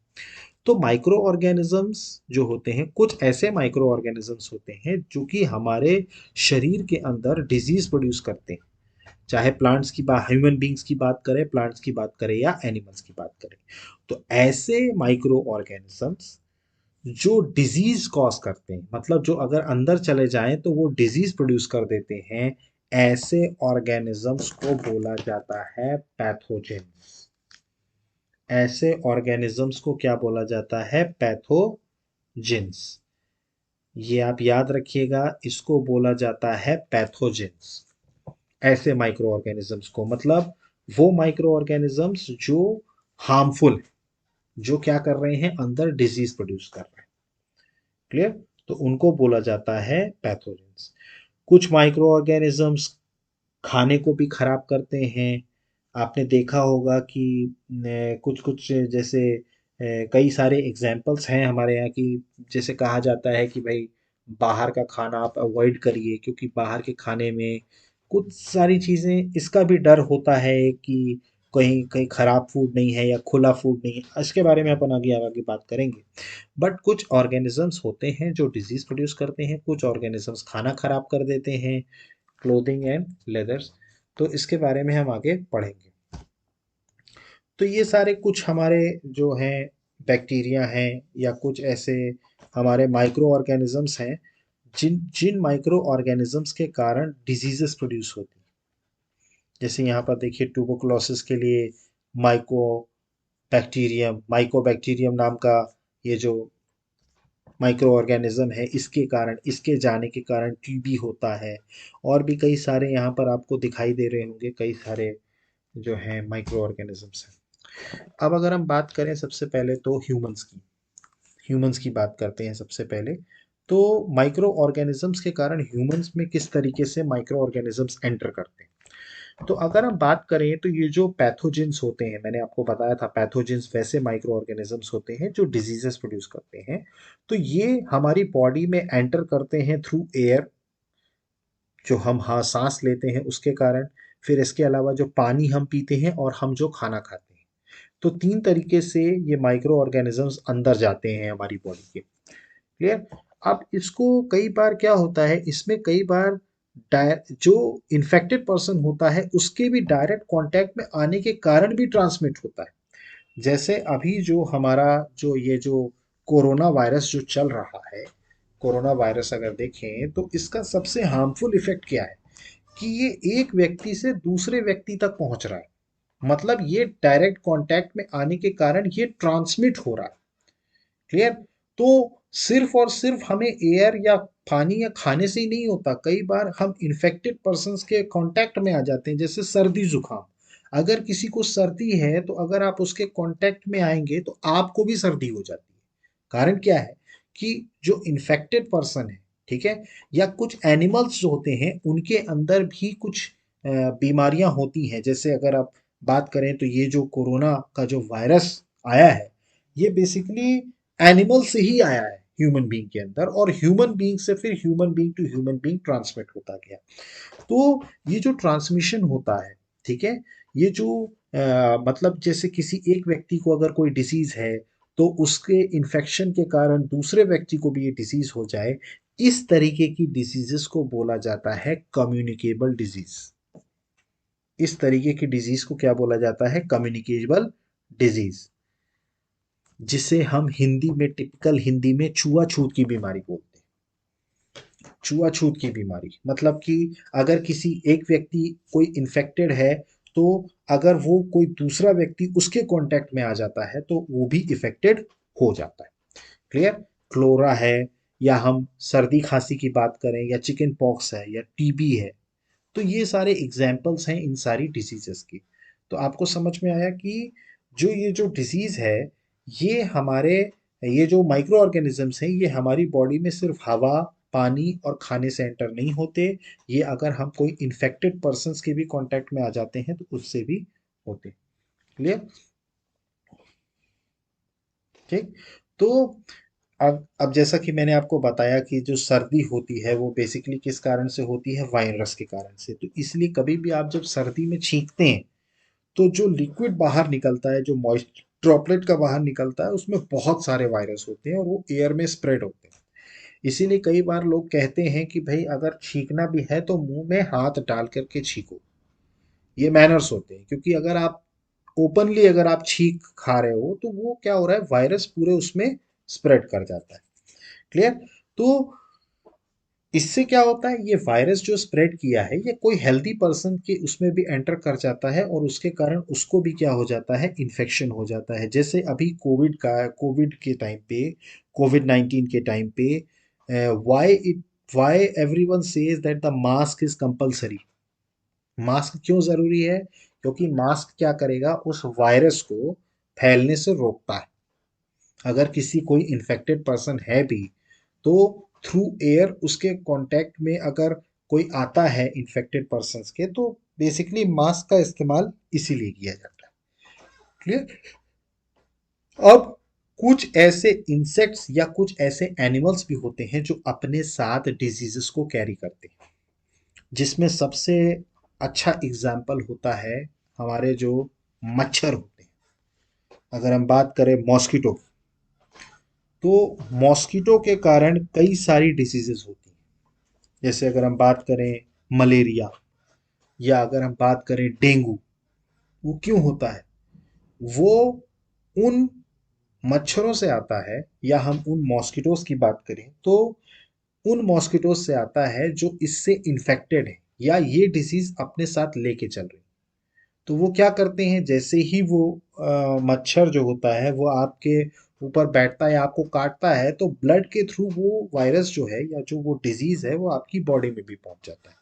तो माइक्रो ऑर्गेनिजम्स जो होते हैं, कुछ ऐसे माइक्रो ऑर्गेनिजम्स होते हैं जो कि हमारे शरीर के अंदर डिजीज प्रोड्यूस करते हैं। चाहे प्लांट्स की बात, ह्यूमन बींग्स की बात करें, प्लांट्स की बात करें या एनिमल्स की बात करें, तो ऐसे माइक्रो ऑर्गेनिजम्स जो डिजीज कॉज करते हैं, मतलब जो अगर अंदर चले जाएं तो वो डिजीज प्रोड्यूस कर देते हैं, ऐसे ऑर्गेनिजम्स को बोला जाता है पैथोजेंस। ऐसे ऑर्गेनिजम्स को क्या बोला जाता है? पैथोजेंस। ये आप याद रखिएगा, इसको बोला जाता है पैथोजेंस। ऐसे माइक्रो ऑर्गेनिजम्स को, मतलब वो माइक्रो ऑर्गेनिजम्स जो हार्मफुल है, जो क्या कर रहे हैं, अंदर डिजीज प्रोड्यूस कर रहे हैं। क्लियर? तो उनको बोला जाता है पैथोजेंस। कुछ माइक्रो ऑर्गेनिजम्स खाने को भी खराब करते हैं। आपने देखा होगा कि कुछ कुछ जैसे कई सारे एग्जाम्पल्स हैं हमारे यहाँ की। जैसे कहा जाता है कि भाई बाहर का खाना आप अवॉइड करिए क्योंकि बाहर के खाने में कुछ सारी चीज़ें, इसका भी डर होता है कि कहीं कहीं खराब फूड नहीं है या खुला फूड नहीं है। इसके बारे में अपन आगे आगे बात करेंगे। बट कुछ ऑर्गेनिजम्स होते हैं जो डिजीज प्रोड्यूस करते हैं, कुछ ऑर्गेनिजम्स खाना खराब कर देते हैं, क्लोथिंग एंड लेदर्स। तो इसके बारे में हम आगे पढ़ेंगे। तो ये सारे कुछ हमारे जो हैं बैक्टीरिया हैं या कुछ ऐसे हमारे माइक्रो ऑर्गेनिजम्स हैं जिन जिन माइक्रो ऑर्गेनिजम्स के कारण डिजीजेस प्रोड्यूस होती हैं। जैसे यहाँ पर देखिए, ट्यूबरकुलोसिस के लिए माइको माइकोबैक्टीरियम नाम का ये जो माइक्रो ऑर्गेनिज्म है, इसके कारण, इसके जाने के कारण टीबी होता है। और भी कई सारे यहाँ पर आपको दिखाई दे रहे होंगे, कई सारे जो हैं माइक्रो ऑर्गेनिजम्स हैं। अब अगर हम बात करें सबसे पहले तो ह्यूमंस की बात करते हैं सबसे पहले। तो माइक्रो ऑर्गेनिजम्स के कारण ह्यूमंस में किस तरीके से माइक्रो ऑर्गेनिजम्स एंटर करते हैं। तो अगर हम बात करें तो ये जो पैथोजेंस होते हैं, मैंने आपको बताया था पैथोजेंस वैसे माइक्रो ऑर्गेनिजम्स होते हैं जो डिजीजेस प्रोड्यूस करते हैं। तो ये हमारी बॉडी में एंटर करते हैं थ्रू एयर, जो हम हाँ सांस लेते हैं उसके कारण। फिर इसके अलावा जो पानी हम पीते हैं और हम जो खाना खाते हैं। तो तीन तरीके से ये माइक्रो ऑर्गेनिजम्स अंदर जाते हैं हमारी बॉडी के। क्लियर? अब इसको कई बार क्या होता है, इसमें कई बार जो इन्फेक्टेड पर्सन होता है उसके भी डायरेक्ट कांटेक्ट में आने के कारण भी ट्रांसमिट होता है। जैसे अभी जो हमारा जो ये जो कोरोना वायरस जो चल रहा है, कोरोना वायरस अगर देखें तो इसका सबसे हार्मफुल इफेक्ट क्या है कि ये एक व्यक्ति से दूसरे व्यक्ति तक पहुंच रहा है। मतलब ये डायरेक्ट कांटेक्ट में आने के कारण ये ट्रांसमिट हो रहा है। क्लियर? तो सिर्फ और सिर्फ हमें एयर या पानी या खाने से ही नहीं होता, कई बार हम इन्फेक्टेड पर्सन के कांटेक्ट में आ जाते हैं। जैसे सर्दी जुकाम, अगर किसी को सर्दी है तो अगर आप उसके कांटेक्ट में आएंगे तो आपको भी सर्दी हो जाती है। कारण क्या है कि जो इन्फेक्टेड पर्सन है, ठीक है, या कुछ एनिमल्स जो होते हैं उनके अंदर भी कुछ बीमारियां होती हैं। जैसे अगर आप बात करें तो ये जो कोरोना का जो वायरस आया है, ये बेसिकली एनिमल से ही आया है ह्यूमन बीइंग के अंदर, और ह्यूमन बीइंग से फिर human being to human being transmit होता गया। तो ये जो ट्रांसमिशन होता है, ठीक है, ये जो मतलब जैसे किसी एक व्यक्ति को अगर कोई डिसीज है तो उसके इन्फेक्शन के कारण दूसरे व्यक्ति को भी ये डिसीज हो जाए, इस तरीके की डिजीजेस को बोला जाता है कम्युनिकेबल डिजीज। इस तरीके की डिजीज को क्या बोला जाता है? Communicable disease. जिसे हम हिंदी में, टिपिकल हिंदी में छुआछूत की बीमारी बोलते हैं। छुआछूत की बीमारी मतलब कि अगर किसी एक व्यक्ति कोई इन्फेक्टेड है, तो अगर वो कोई दूसरा व्यक्ति उसके कांटेक्ट में आ जाता है तो वो भी इफेक्टेड हो जाता है। क्लियर? क्लोरा है, या हम सर्दी खांसी की बात करें, या चिकन पॉक्स है, या टीबी है, तो ये सारे एग्जाम्पल्स हैं इन सारी डिसीजेस की। तो आपको समझ में आया कि ये जो डिजीज है, ये हमारे, ये जो माइक्रो ऑर्गेनिजम्स हैं, ये हमारी बॉडी में सिर्फ हवा, पानी और खाने से एंटर नहीं होते। ये अगर हम कोई इन्फेक्टेड पर्सन्स के भी कांटेक्ट में आ जाते हैं तो उससे भी होते। क्लियर? ठीक। तो अब जैसा कि मैंने आपको बताया कि जो सर्दी होती है वो बेसिकली किस कारण से होती है? वायरस के कारण से। तो इसलिए कभी भी आप जब सर्दी में छींकते हैं तो जो लिक्विड बाहर निकलता है, जो मॉइस्ट ड्रॉपलेट का बाहर निकलता है, उसमें बहुत सारे वायरस होते हैं और वो एयर में स्प्रेड होते हैं। इसीलिए कई बार लोग कहते हैं कि भाई अगर छींकना भी है तो मुंह में हाथ डाल करके छींको। ये मैनर्स होते हैं, क्योंकि अगर आप ओपनली अगर आप छींक खा रहे हो तो वो क्या हो रहा है, वायरस पूरे उसमें स्प्रेड कर जाता है। क्लियर? तो इससे क्या होता है, ये वायरस जो स्प्रेड किया है ये कोई हेल्दी पर्सन के उसमें भी एंटर कर जाता है और उसके कारण उसको भी क्या हो जाता है, इन्फेक्शन हो जाता है। जैसे अभी कोविड के टाइम पे, कोविड 19 के टाइम पे, why it why everyone says that the mask is compulsory. Mask क्यों जरूरी है? क्योंकि मास्क क्या करेगा, उस वायरस को फैलने से रोकता है। अगर किसी कोई इन्फेक्टेड पर्सन है भी, तो थ्रू एयर उसके कांटेक्ट में अगर कोई आता है इन्फेक्टेड पर्सन्स के, तो बेसिकली मास्क का इस्तेमाल इसीलिए किया जाता है। क्लियर? अब कुछ ऐसे इंसेक्ट्स या कुछ ऐसे एनिमल्स भी होते हैं जो अपने साथ डिजीजेस को कैरी करते हैं, जिसमें सबसे अच्छा एग्जाम्पल होता है हमारे जो मच्छर होते हैं। अगर हम बात करें मॉस्किटो की, तो मॉस्किटो के कारण कई सारी डिसीजेस होती हैं। जैसे अगर हम बात करें मलेरिया, या अगर हम बात करें डेंगू, वो क्यों होता है? वो उन मच्छरों से आता है, या हम उन मॉस्किटोज की बात करें तो उन मॉस्किटोज से आता है जो इससे इन्फेक्टेड है, या ये डिसीज अपने साथ लेके चल रही है। तो वो क्या करते हैं, जैसे ही वो मच्छर जो होता है वो आपके ऊपर बैठता है या आपको काटता है, तो ब्लड के थ्रू वो वायरस जो है या जो वो डिजीज है वो आपकी बॉडी में भी पहुंच जाता है।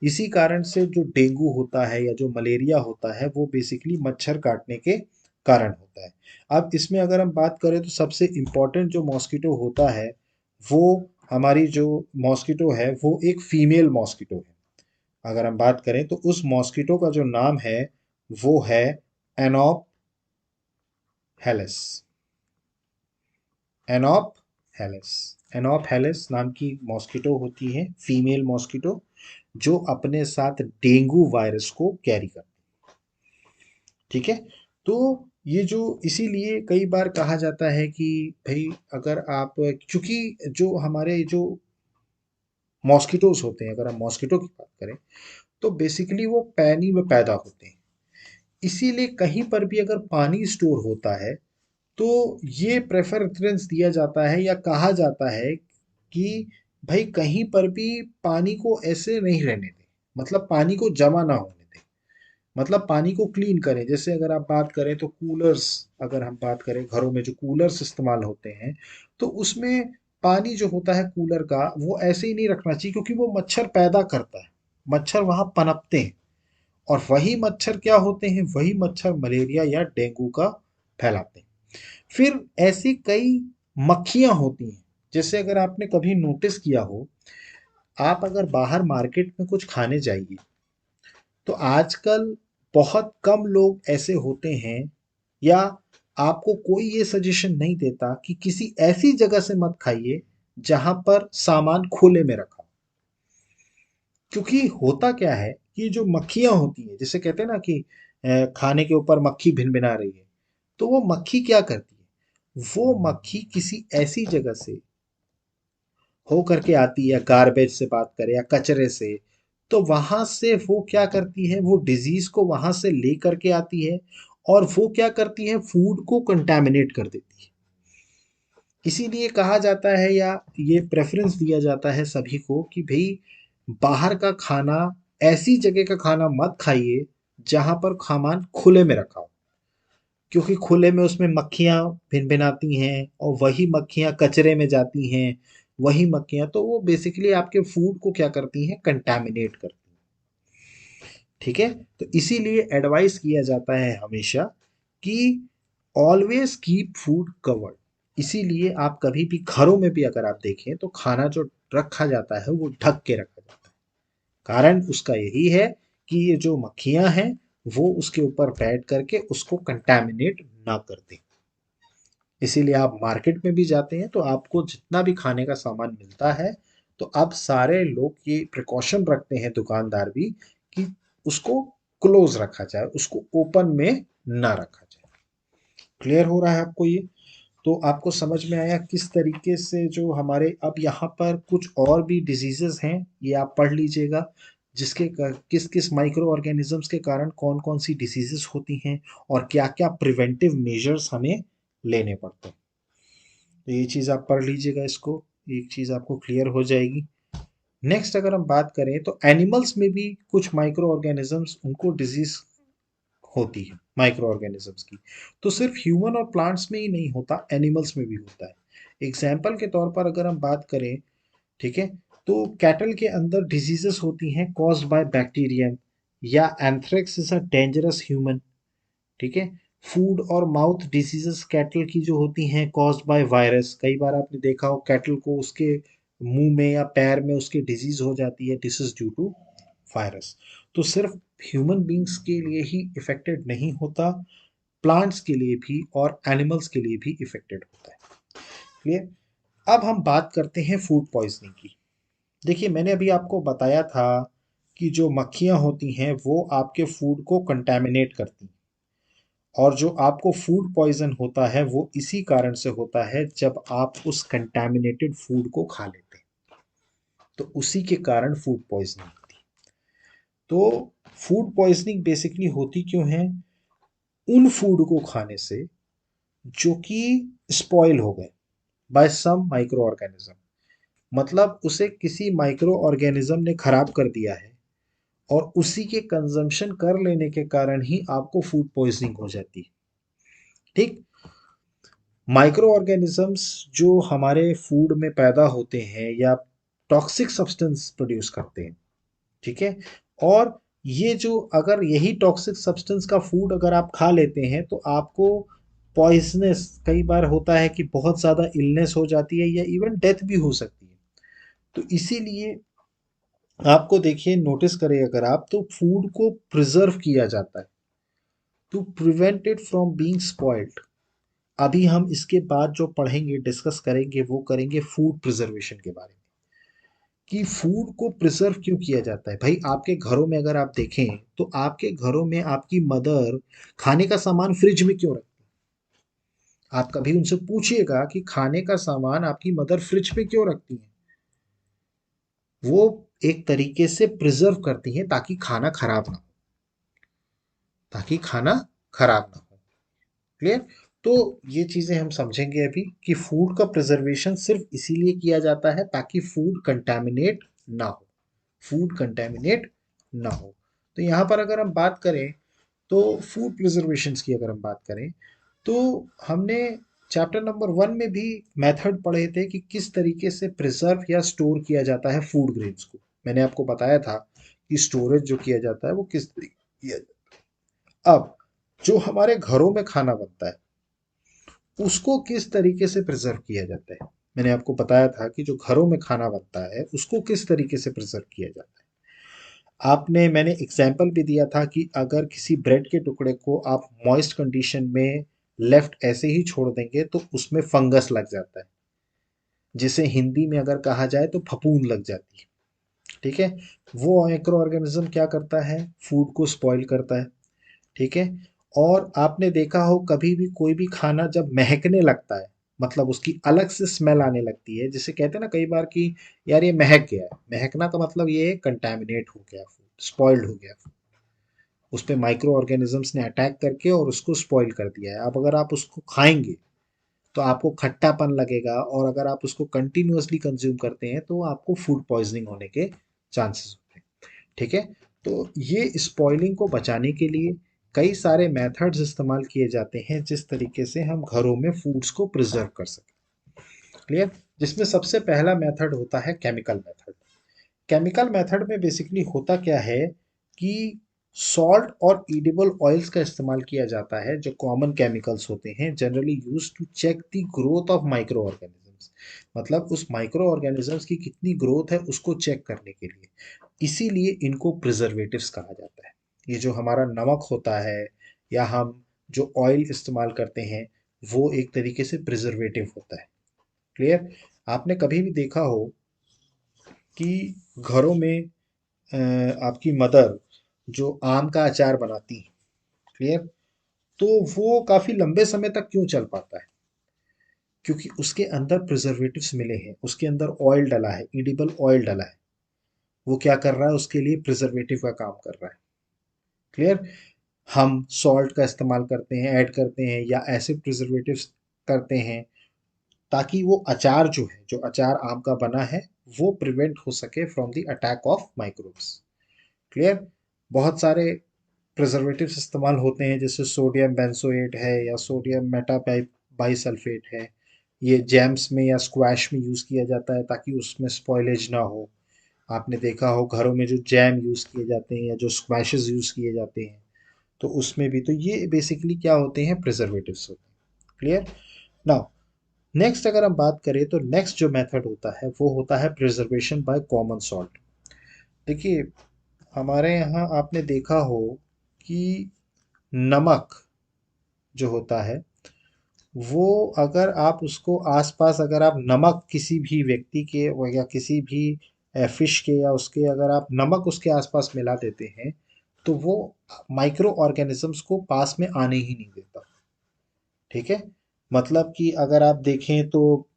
इसी कारण से जो डेंगू होता है या जो मलेरिया होता है वो बेसिकली मच्छर काटने के कारण होता है। अब इसमें अगर हम बात करें तो सबसे इम्पोर्टेंट जो मॉस्किटो होता है, वो हमारी जो मॉस्किटो है वो एक फीमेल मॉस्किटो है। अगर हम बात करें तो उस मॉस्किटो का जो नाम है वो है एनॉप हेलिस। एनॉप हेलिस। एनॉप हेलिस नाम की मॉस्किटो होती है, फीमेल मॉस्किटो, जो अपने साथ डेंगू वायरस को कैरी करती है। ठीक है? तो ये जो, इसीलिए कई बार कहा जाता है कि भाई अगर आप, क्योंकि जो हमारे जो मॉस्किटोज होते हैं, अगर हम मॉस्किटो की बात करें, तो बेसिकली वो पानी में पैदा होते हैं। इसीलिए कहीं पर भी अगर पानी स्टोर होता है तो ये प्रेफरेंस दिया जाता है या कहा जाता है कि भाई कहीं पर भी पानी को ऐसे नहीं रहने दें, मतलब पानी को जमा ना होने दें, मतलब पानी को क्लीन करें। जैसे अगर आप बात करें तो कूलर्स, अगर हम बात करें घरों में जो कूलर्स इस्तेमाल होते हैं, तो उसमें पानी जो होता है कूलर का वो ऐसे ही नहीं रखना चाहिए, क्योंकि वो मच्छर पैदा करता है, मच्छर वहां पनपते हैं, और वही मच्छर क्या होते हैं, वही मच्छर मलेरिया या डेंगू का फैलाते हैं। फिर ऐसी कई मक्खियां होती हैं। जैसे अगर आपने कभी नोटिस किया हो, आप अगर बाहर मार्केट में कुछ खाने जाइए, तो आजकल बहुत कम लोग ऐसे होते हैं, या आपको कोई ये सजेशन नहीं देता कि किसी ऐसी जगह से मत खाइए जहां पर सामान खुले में रखा। क्योंकि होता क्या है कि जो मक्खियां होती हैं, जिसे कहते हैं ना कि खाने के ऊपर मक्खी भिनभिना रही है, तो वो मक्खी क्या करती है, वो मक्खी किसी ऐसी जगह से हो करके आती है, गार्बेज से बात करें या कचरे से, तो वहां से वो क्या करती है, वो डिजीज को वहां से ले करके आती है, और वो क्या करती है, फूड को कंटेमिनेट कर देती है। इसीलिए कहा जाता है या ये प्रेफरेंस दिया जाता है सभी को कि भाई बाहर का खाना, ऐसी जगह का खाना मत खाइए जहां पर सामान खुले में रखा हो, क्योंकि खुले में उसमें मक्खियाँ भिनभिनाती हैं और वही मक्खियाँ कचरे में जाती हैं, वही मक्खियाँ तो वो बेसिकली आपके फूड को क्या करती हैं, कंटैमिनेट करती हैं। ठीक है, तो इसीलिए एडवाइस किया जाता है हमेशा कि ऑलवेज कीप फूड कवर्ड। इसीलिए आप कभी भी घरों में भी अगर आप देखें तो खाना जो रखा जाता है वो ढक के रखा जाता है। कारण उसका यही है कि ये जो मक्खियां हैं वो उसके ऊपर बैठ करके उसको कंटैमिनेट ना कर दें। इसीलिए आप मार्केट में भी जाते हैं तो आपको जितना भी खाने का सामान मिलता है तो अब सारे लोग ये प्रिकॉशन रखते हैं, दुकानदार भी, कि उसको क्लोज रखा जाए, उसको ओपन में ना रखा जाए। क्लियर हो रहा है आपको ये? तो आपको समझ में आया किस तरीके से जो हमारे अब यहाँ पर कुछ और भी डिजीजेस हैं, ये आप पढ़ लीजिएगा, जिसके किस किस माइक्रो ऑर्गेनिजम्स के कारण कौन कौन सी डिजीजेस होती हैं और क्या क्या प्रिवेंटिव मेजर्स हमें लेने पड़ते हैं। तो ये चीज़ आप पढ़ लीजिएगा, इसको एक चीज़ आपको क्लियर हो जाएगी। नेक्स्ट अगर हम बात करें तो एनिमल्स में भी कुछ माइक्रो ऑर्गेनिजम्स, उनको डिजीज होती है माइक्रो ऑर्गेनिजम्स की। तो सिर्फ ह्यूमन और प्लांट्स में ही नहीं होता, एनिमल्स में भी होता है। एग्जाम्पल के तौर पर अगर हम बात करें, ठीक है, तो कैटल के अंदर डिजीजेस होती हैं कॉज्ड बाय बैक्टीरियम, या anthrax is a dangerous human. ठीक है, फूड और माउथ डिसीजेस कैटल की जो होती हैं कॉज्ड बाय वायरस। कई बार आपने देखा हो कैटल को उसके मुंह में या पैर में उसकी डिजीज हो जाती है, this is due to virus. तो सिर्फ ह्यूमन बींग्स के लिए ही इफेक्टेड नहीं होता, प्लांट्स के लिए भी और एनिमल्स के लिए भी इफेक्टेड होता है। क्लियर? अब हम बात करते हैं फूड पॉइजनिंग की। देखिए, मैंने अभी आपको बताया था कि जो मक्खियाँ होती हैं वो आपके फूड को कंटैमिनेट करती हैं, और जो आपको फूड पॉइजन होता है वो इसी कारण से होता है जब आप उस कंटैमिनेटेड फूड को खा लेते हैं, तो उसी के कारण फूड पॉइजनिंग होती है। तो फूड पॉइजनिंग बेसिकली होती क्यों है? उन फूड को खाने से जो कि स्पॉइल हो गए बाय सम माइक्रो ऑर्गेनिज्म, मतलब उसे किसी माइक्रो ऑर्गेनिज्म ने खराब कर दिया है, और उसी के कंजम्पशन कर लेने के कारण ही आपको फूड पॉइजनिंग हो जाती है। ठीक, माइक्रो ऑर्गेनिजम्स जो हमारे फूड में पैदा होते हैं या टॉक्सिक सब्सटेंस प्रोड्यूस करते हैं, ठीक है, और ये जो अगर यही टॉक्सिक सब्सटेंस का फूड अगर आप खा लेते हैं तो आपको पॉइजनस, कई बार होता है कि बहुत ज़्यादा इलनेस हो जाती है या इवन डेथ भी हो सकती है। तो इसीलिए आपको देखिए, नोटिस करें अगर आप, तो फूड को प्रिजर्व किया जाता है to prevent it from being spoiled. अभी हम इसके बाद जो पढ़ेंगे, डिस्कस करेंगे, वो करेंगे फूड प्रिजर्वेशन के बारे में, कि फूड को प्रिजर्व क्यों किया जाता है। भाई आपके घरों में अगर आप देखें तो आपके घरों में आपकी मदर खाने का सामान फ्रिज में क्यों रखती है? आप कभी उनसे पूछिएगा कि खाने का सामान आपकी मदर फ्रिज पे क्यों रखती है? वो एक तरीके से प्रिजर्व करती हैं ताकि खाना खराब ना हो, ताकि खाना खराब ना हो। क्लियर? तो ये चीजें हम समझेंगे अभी कि फूड का प्रिजर्वेशन सिर्फ इसीलिए किया जाता है ताकि फूड कंटैमिनेट ना हो, फूड कंटैमिनेट ना हो। तो यहाँ पर अगर हम बात करें तो फूड प्रिजर्वेशन की अगर हम बात करें तो हमने चैप्टर नंबर 1 में भी मेथड पढ़े थे कि किस तरीके से प्रिजर्व या स्टोर किया जाता है फूड ग्रेन्स को। मैंने आपको बताया था कि स्टोरेज जो किया जाता है वो किस तरीके किया जाता है। अब जो हमारे घरों में खाना बनता है उसको किस तरीके से प्रिजर्व किया जाता है, मैंने आपको बताया था कि जो घरों में खाना बनता है उसको किस तरीके से प्रिजर्व किया जाता है। आपने मैंने एग्जाम्पल भी दिया था कि अगर किसी ब्रेड के टुकड़े को आप मॉइस्ट कंडीशन में लेफ्ट ऐसे ही छोड़ देंगे तो उसमें फंगस लग जाता है, जिसे हिंदी में अगर कहा जाए तो फफूंद लग जाती है। ठीक है, वो माइक्रो ऑर्गेनिज्म क्या करता है, फूड को स्पॉइल करता है। ठीक है, और आपने देखा हो कभी भी कोई भी खाना जब महकने लगता है, मतलब उसकी अलग से स्मेल आने लगती है, जिसे कहते हैं ना कई बार कि यार ये महक गया है। महकना का मतलब ये है कंटैमिनेट हो गया फूड, स्पॉइल्ड हो गया फूड, उस पे माइक्रो ऑर्गेनिजम्स ने अटैक करके और उसको स्पॉइल कर दिया है। अब अगर आप उसको खाएंगे तो आपको खट्टापन लगेगा, और अगर आप उसको कंटिन्यूअसली कंज्यूम करते हैं तो आपको फूड पॉइजनिंग होने के चांसेस होते हैं। ठीक है। तो ये स्पॉइलिंग को बचाने के लिए कई सारे मेथड्स इस्तेमाल किए जाते हैं जिस तरीके से हम घरों में फूड्स को प्रिजर्व कर सकें। क्लियर। जिसमें सबसे पहला मेथड होता है केमिकल मेथड। केमिकल मेथड में बेसिकली होता क्या है कि सॉल्ट और ईडिबल ऑयल्स का इस्तेमाल किया जाता है, जो कॉमन केमिकल्स होते हैं generally use to check the growth of micro organisms. मतलब उस माइक्रो ऑर्गेनिजम्स की कितनी ग्रोथ है उसको चेक करने के लिए। इसीलिए इनको प्रिजर्वेटिव्स कहा जाता है। ये जो हमारा नमक होता है या हम जो ऑयल इस्तेमाल करते हैं वो एक तरीके से प्रिजर्वेटिव होता है। क्लियर। आपने कभी भी देखा हो कि घरों में आपकी मदर जो आम का अचार बनाती है, क्लियर, तो वो काफी लंबे समय तक क्यों चल पाता है? क्योंकि उसके अंदर प्रिजर्वेटिव्स मिले हैं, उसके अंदर ऑयल डला है, एडिबल ऑयल डला है। वो क्या कर रहा है, उसके लिए प्रिजर्वेटिव का काम कर रहा है। क्लियर। हम सॉल्ट का इस्तेमाल करते हैं, ऐड करते हैं, या ऐसे प्रिजर्वेटिव्स करते हैं ताकि वो अचार जो है, जो अचार आम का बना है, वो प्रिवेंट हो सके from the attack of microbes. Clear. बहुत सारे प्रिजर्वेटिव्स इस्तेमाल होते हैं, जैसे सोडियम बेंजोएट है या सोडियम बाइसल्फेट है। ये जैम्स में या स्क्वैश में यूज़ किया जाता है ताकि उसमें स्पॉइलेज ना हो। आपने देखा हो घरों में जो जैम यूज़ किए जाते हैं या जो स्क्वैशेस यूज़ किए जाते हैं, तो उसमें भी तो ये बेसिकली क्या होते हैं, प्रिजर्वेटिव्स होते हैं। क्लियर। नाउ नेक्स्ट अगर हम बात करें तो नेक्स्ट जो मेथड होता है वो होता है प्रिजर्वेशन बाय कॉमन सॉल्ट। देखिए, हमारे यहाँ आपने देखा हो कि नमक जो होता है वो, अगर आप उसको आसपास, अगर आप नमक किसी भी व्यक्ति के या किसी भी फिश के या उसके, अगर आप नमक उसके आसपास मिला देते हैं तो वो माइक्रो ऑर्गेनिजम्स को पास में आने ही नहीं देता। ठीक है। मतलब कि अगर आप देखें तो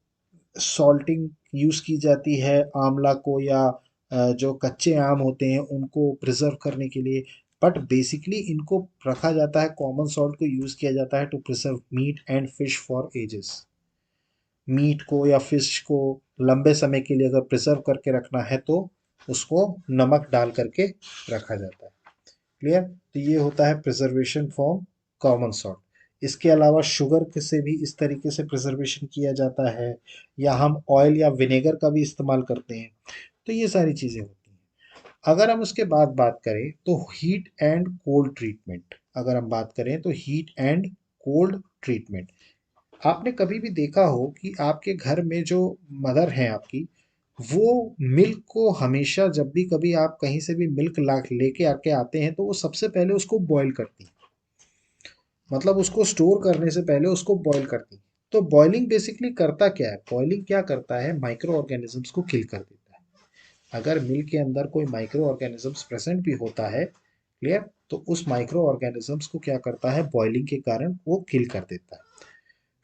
सॉल्टिंग यूज़ की जाती है आंवला को, या जो कच्चे आम होते हैं उनको प्रिजर्व करने के लिए। बट बेसिकली इनको रखा जाता है, कॉमन सॉल्ट को यूज़ किया जाता है to preserve meat and fish for ages. Meat को या फिश को लंबे समय के लिए अगर प्रिजर्व करके रखना है तो उसको नमक डाल करके रखा जाता है। क्लियर। तो ये होता है प्रिजर्वेशन फ्रॉम कॉमन सॉल्ट। इसके अलावा शुगर से भी इस तरीके से प्रिजर्वेशन किया जाता है, या हम ऑयल या विनेगर का भी इस्तेमाल करते हैं। तो ये सारी चीज़ें होती हैं। अगर हम उसके बाद बात करें तो हीट एंड कोल्ड ट्रीटमेंट, अगर हम बात करें तो हीट एंड कोल्ड ट्रीटमेंट। आपने कभी भी देखा हो कि आपके घर में जो मदर हैं आपकी, वो मिल्क को हमेशा, जब भी कभी आप कहीं से भी मिल्क ला लेके आके आते हैं तो वो सबसे पहले उसको बॉईल करती हैं। मतलब उसको स्टोर करने से पहले उसको बॉईल करती हैं। तो बॉइलिंग बेसिकली करता क्या है, बॉइलिंग क्या करता है, माइक्रो ऑर्गेनिजम्स को किल कर देता है। अगर मिल्क के अंदर कोई माइक्रो ऑर्गेनिजम्स प्रेजेंट भी होता है, क्लियर, तो उस माइक्रो ऑर्गेनिजम्स को क्या करता है, बॉइलिंग के कारण वो किल कर देता है।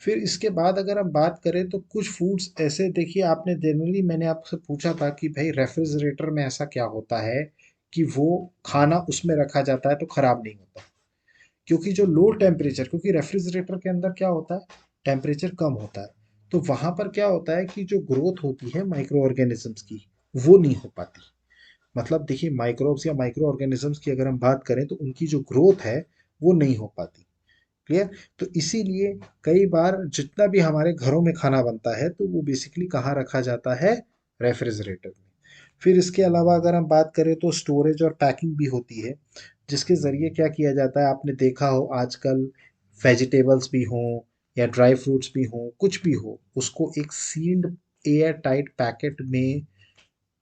फिर इसके बाद अगर हम बात करें तो कुछ फूड्स ऐसे, देखिए आपने जनरली, मैंने आपसे पूछा था कि भाई रेफ्रिजरेटर में ऐसा क्या होता है कि वो खाना उसमें रखा जाता है तो खराब नहीं होता। क्योंकि जो लो टेम्परेचर, क्योंकि रेफ्रिजरेटर के अंदर क्या होता है, टेम्परेचर कम होता है, तो वहां पर क्या होता है कि जो ग्रोथ होती है माइक्रो ऑर्गेनिजम्स की, वो नहीं हो पाती। मतलब देखिए, माइक्रोब्स या माइक्रो ऑर्गेनिजम्स की अगर हम बात करें तो उनकी जो ग्रोथ है वो नहीं हो पाती। क्लियर। तो इसीलिए कई बार जितना भी हमारे घरों में खाना बनता है तो वो बेसिकली कहाँ रखा जाता है, रेफ्रिजरेटर में। फिर इसके अलावा अगर हम बात करें तो स्टोरेज और पैकिंग भी होती है, जिसके ज़रिए क्या किया जाता है, आपने देखा हो आजकल वेजिटेबल्स भी हों या ड्राई फ्रूट्स भी हों, कुछ भी हो, उसको एक सील्ड एयर टाइट पैकेट में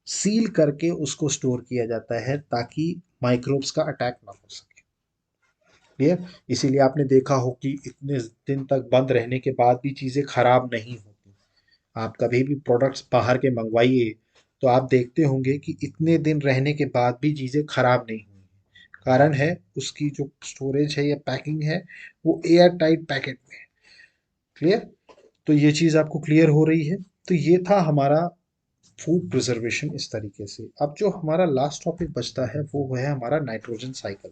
सील करके उसको स्टोर किया जाता है ताकि माइक्रोब्स का अटैक ना हो सके। क्लियर। इसीलिए आपने देखा हो कि इतने दिन तक बंद रहने के बाद भी चीज़ें खराब नहीं होती। आप कभी भी प्रोडक्ट्स बाहर के मंगवाइए तो आप देखते होंगे कि इतने दिन रहने के बाद भी चीज़ें खराब नहीं हुई। कारण है उसकी जो स्टोरेज है या पैकिंग है, वो एयर टाइट पैकेट में है। क्लियर। तो ये चीज़ आपको क्लियर हो रही है। तो ये था हमारा फूड प्रिजर्वेशन इस तरीके से। अब जो हमारा लास्ट टॉपिक बचता है वो है हमारा नाइट्रोजन साइकिल।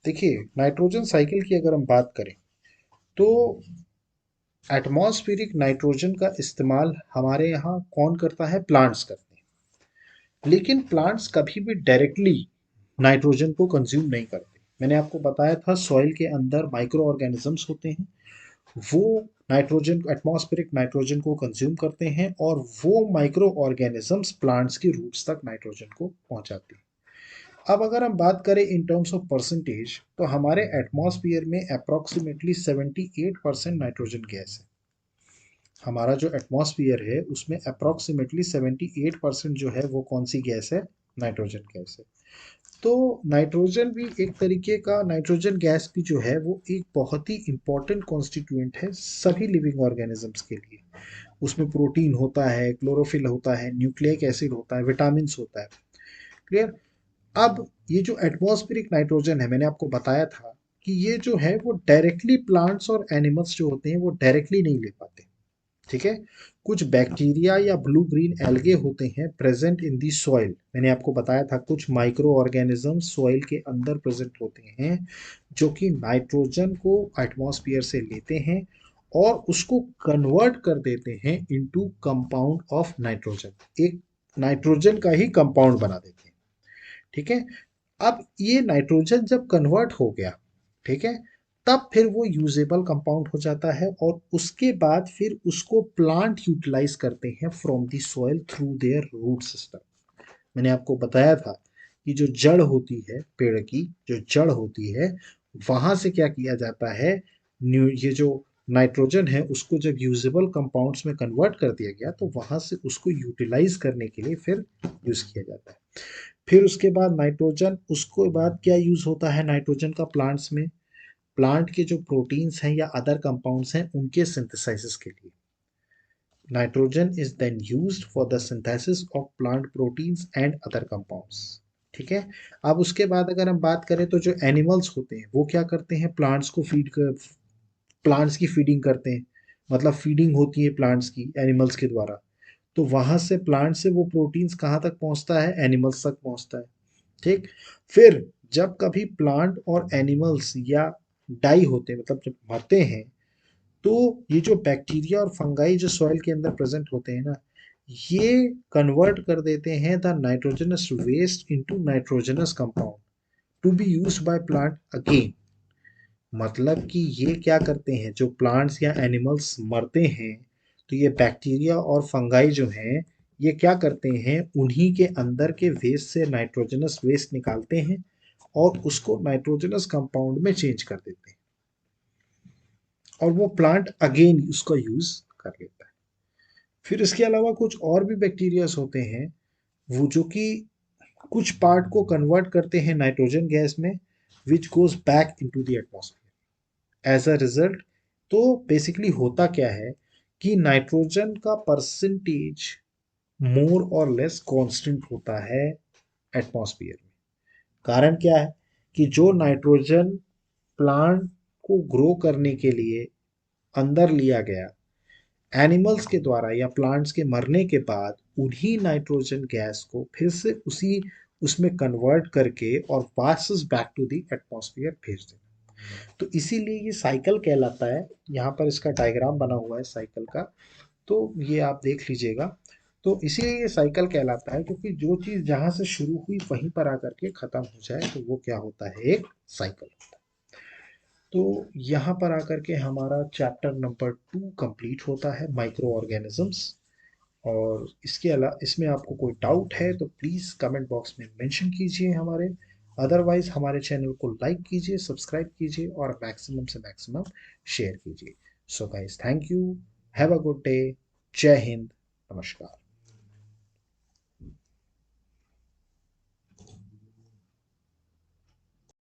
देखिए, नाइट्रोजन साइकिल की अगर हम बात करें तो एटमॉस्फेरिक नाइट्रोजन का इस्तेमाल हमारे यहाँ कौन करता है? प्लांट्स करते हैं। लेकिन प्लांट्स कभी भी डायरेक्टली नाइट्रोजन को कंज्यूम नहीं करते। मैंने आपको बताया था सॉइल के अंदर माइक्रो ऑर्गेनिजम्स होते हैं, वो नाइट्रोजन एटमॉस्फेरिक नाइट्रोजन को कंज्यूम करते हैं और वो माइक्रो ऑर्गेनिजम्स प्लांट्स की रूट्स तक नाइट्रोजन को पहुंचाते हैं। अब अगर हम बात करें इन टर्म्स ऑफ परसेंटेज, तो हमारे एटमॉस्फेयर में अप्रॉक्सीमेटली 78% नाइट्रोजन गैस है। हमारा जो एटमॉस्फेयर है उसमें अप्रॉक्सीमेटली 78% जो है वो कौन सी गैस है? नाइट्रोजन गैस है। तो नाइट्रोजन भी एक तरीके का, नाइट्रोजन गैस भी जो है वो एक बहुत ही इंपॉर्टेंट कॉन्स्टिट्यूएंट है सभी लिविंग ऑर्गेनिजम्स के लिए। उसमें प्रोटीन होता है, क्लोरोफिल होता है, न्यूक्लिक एसिड होता है, विटामिन होता है। क्लियर? अब ये जो एटमॉस्फेरिक नाइट्रोजन है, मैंने आपको बताया था कि ये जो है वो डायरेक्टली प्लांट्स और एनिमल्स जो होते हैं वो डायरेक्टली नहीं ले पाते। ठीक है? कुछ बैक्टीरिया या ब्लू ग्रीन एल्गे होते हैं प्रेजेंट इन दी सॉइल। मैंने आपको बताया था कुछ माइक्रो ऑर्गेनिज्म सॉइल के अंदर प्रेजेंट होते हैं जो कि नाइट्रोजन को एटमॉस्फेयर से लेते हैं और उसको कन्वर्ट कर देते हैं इनटू कंपाउंड ऑफ नाइट्रोजन। एक नाइट्रोजन का ही कंपाउंड बना देते हैं। ठीक है? अब ये नाइट्रोजन जब कन्वर्ट हो गया, ठीक है, तब फिर वो यूजेबल कंपाउंड हो जाता है और उसके बाद फिर उसको प्लांट यूटिलाइज करते हैं from the soil through their root system. मैंने आपको बताया था कि जो जड़ होती है पेड़ की, जो जड़ होती है, वहां से क्या किया जाता है, ये जो नाइट्रोजन है उसको जब यूजेबल कंपाउंड्स में कन्वर्ट कर दिया गया तो वहां से उसको यूटिलाइज करने के लिए फिर यूज किया जाता है। फिर उसके बाद नाइट्रोजन, उसके बाद क्या यूज होता है नाइट्रोजन का प्लांट्स में? प्लांट के जो प्रोटीन्स हैं या अदर कंपाउंड्स हैं उनके सिंथेसाइसिस के लिए। Nitrogen is then used for the synthesis of plant proteins and other compounds. ठीक है? अब उसके बाद अगर हम बात करें तो जो एनिमल्स होते हैं वो क्या करते हैं? प्लांट्स को फीड कर, प्लांट्स की फीडिंग करते हैं। मतलब फीडिंग होती है प्लांट्स की एनिमल्स के द्वारा। तो वहां से प्लांट से वो प्रोटीन्स कहाँ तक पहुंचता है? एनिमल्स तक पहुंचता है। ठीक? फिर जब कभी प्लांट और एनिमल्स या डाई होते हैं, मतलब जब मरते हैं, तो ये जो बैक्टीरिया और फंगाई जो सॉइल के अंदर प्रेजेंट होते हैं ना, ये कन्वर्ट कर देते हैं the nitrogenous waste into nitrogenous compound to be used by plant again. मतलब कि ये क्या करते हैं, जो प्लांट्स या एनिमल्स मरते हैं, तो ये बैक्टीरिया और फंगाई जो हैं, ये क्या करते हैं, उन्हीं के अंदर के वेस्ट से नाइट्रोजनस वेस्ट निकालते हैं और उसको नाइट्रोजनस कंपाउंड में चेंज कर देते हैं और वो प्लांट अगेन उसका यूज कर लेता है। फिर इसके अलावा कुछ और भी बैक्टीरियाज होते हैं वो जो कि कुछ पार्ट को कन्वर्ट करते हैं नाइट्रोजन गैस में, which goes back into the atmosphere as a result. तो बेसिकली होता क्या है कि नाइट्रोजन का परसेंटेज मोर और लेस कांस्टेंट होता है एटमॉस्फेयर में। कारण क्या है कि जो नाइट्रोजन प्लांट को ग्रो करने के लिए अंदर लिया गया एनिमल्स के द्वारा या प्लांट्स के मरने के बाद, उन्हीं नाइट्रोजन गैस को फिर से उसी उसमें कन्वर्ट करके और वापस बैक टू द एटमॉस्फेयर भेज देना। तो इसीलिए ये साइकिल कहलाता है। यहाँ पर इसका डायग्राम बना हुआ है साइकिल का, तो ये आप देख लीजिएगा। तो इसीलिए ये साइकिल कहलाता है क्योंकि जो चीज़ जहाँ से शुरू हुई वहीं पर आकर के ख़त्म हो जाए तो वो क्या होता है? एक साइकिल होता है। तो यहाँ पर आकर के हमारा चैप्टर नंबर 2 कंप्लीट होता है, माइक्रो ऑर्गेनिजम्स। और इसके अलावा इसमें आपको कोई डाउट है तो प्लीज़ कमेंट बॉक्स में मेंशन कीजिए हमारे। अदरवाइज हमारे चैनल को लाइक कीजिए, सब्सक्राइब कीजिए और मैक्सिमम से मैक्सिमम शेयर कीजिए। So guys, thank you, have a good day, जय हिंद, नमस्कार।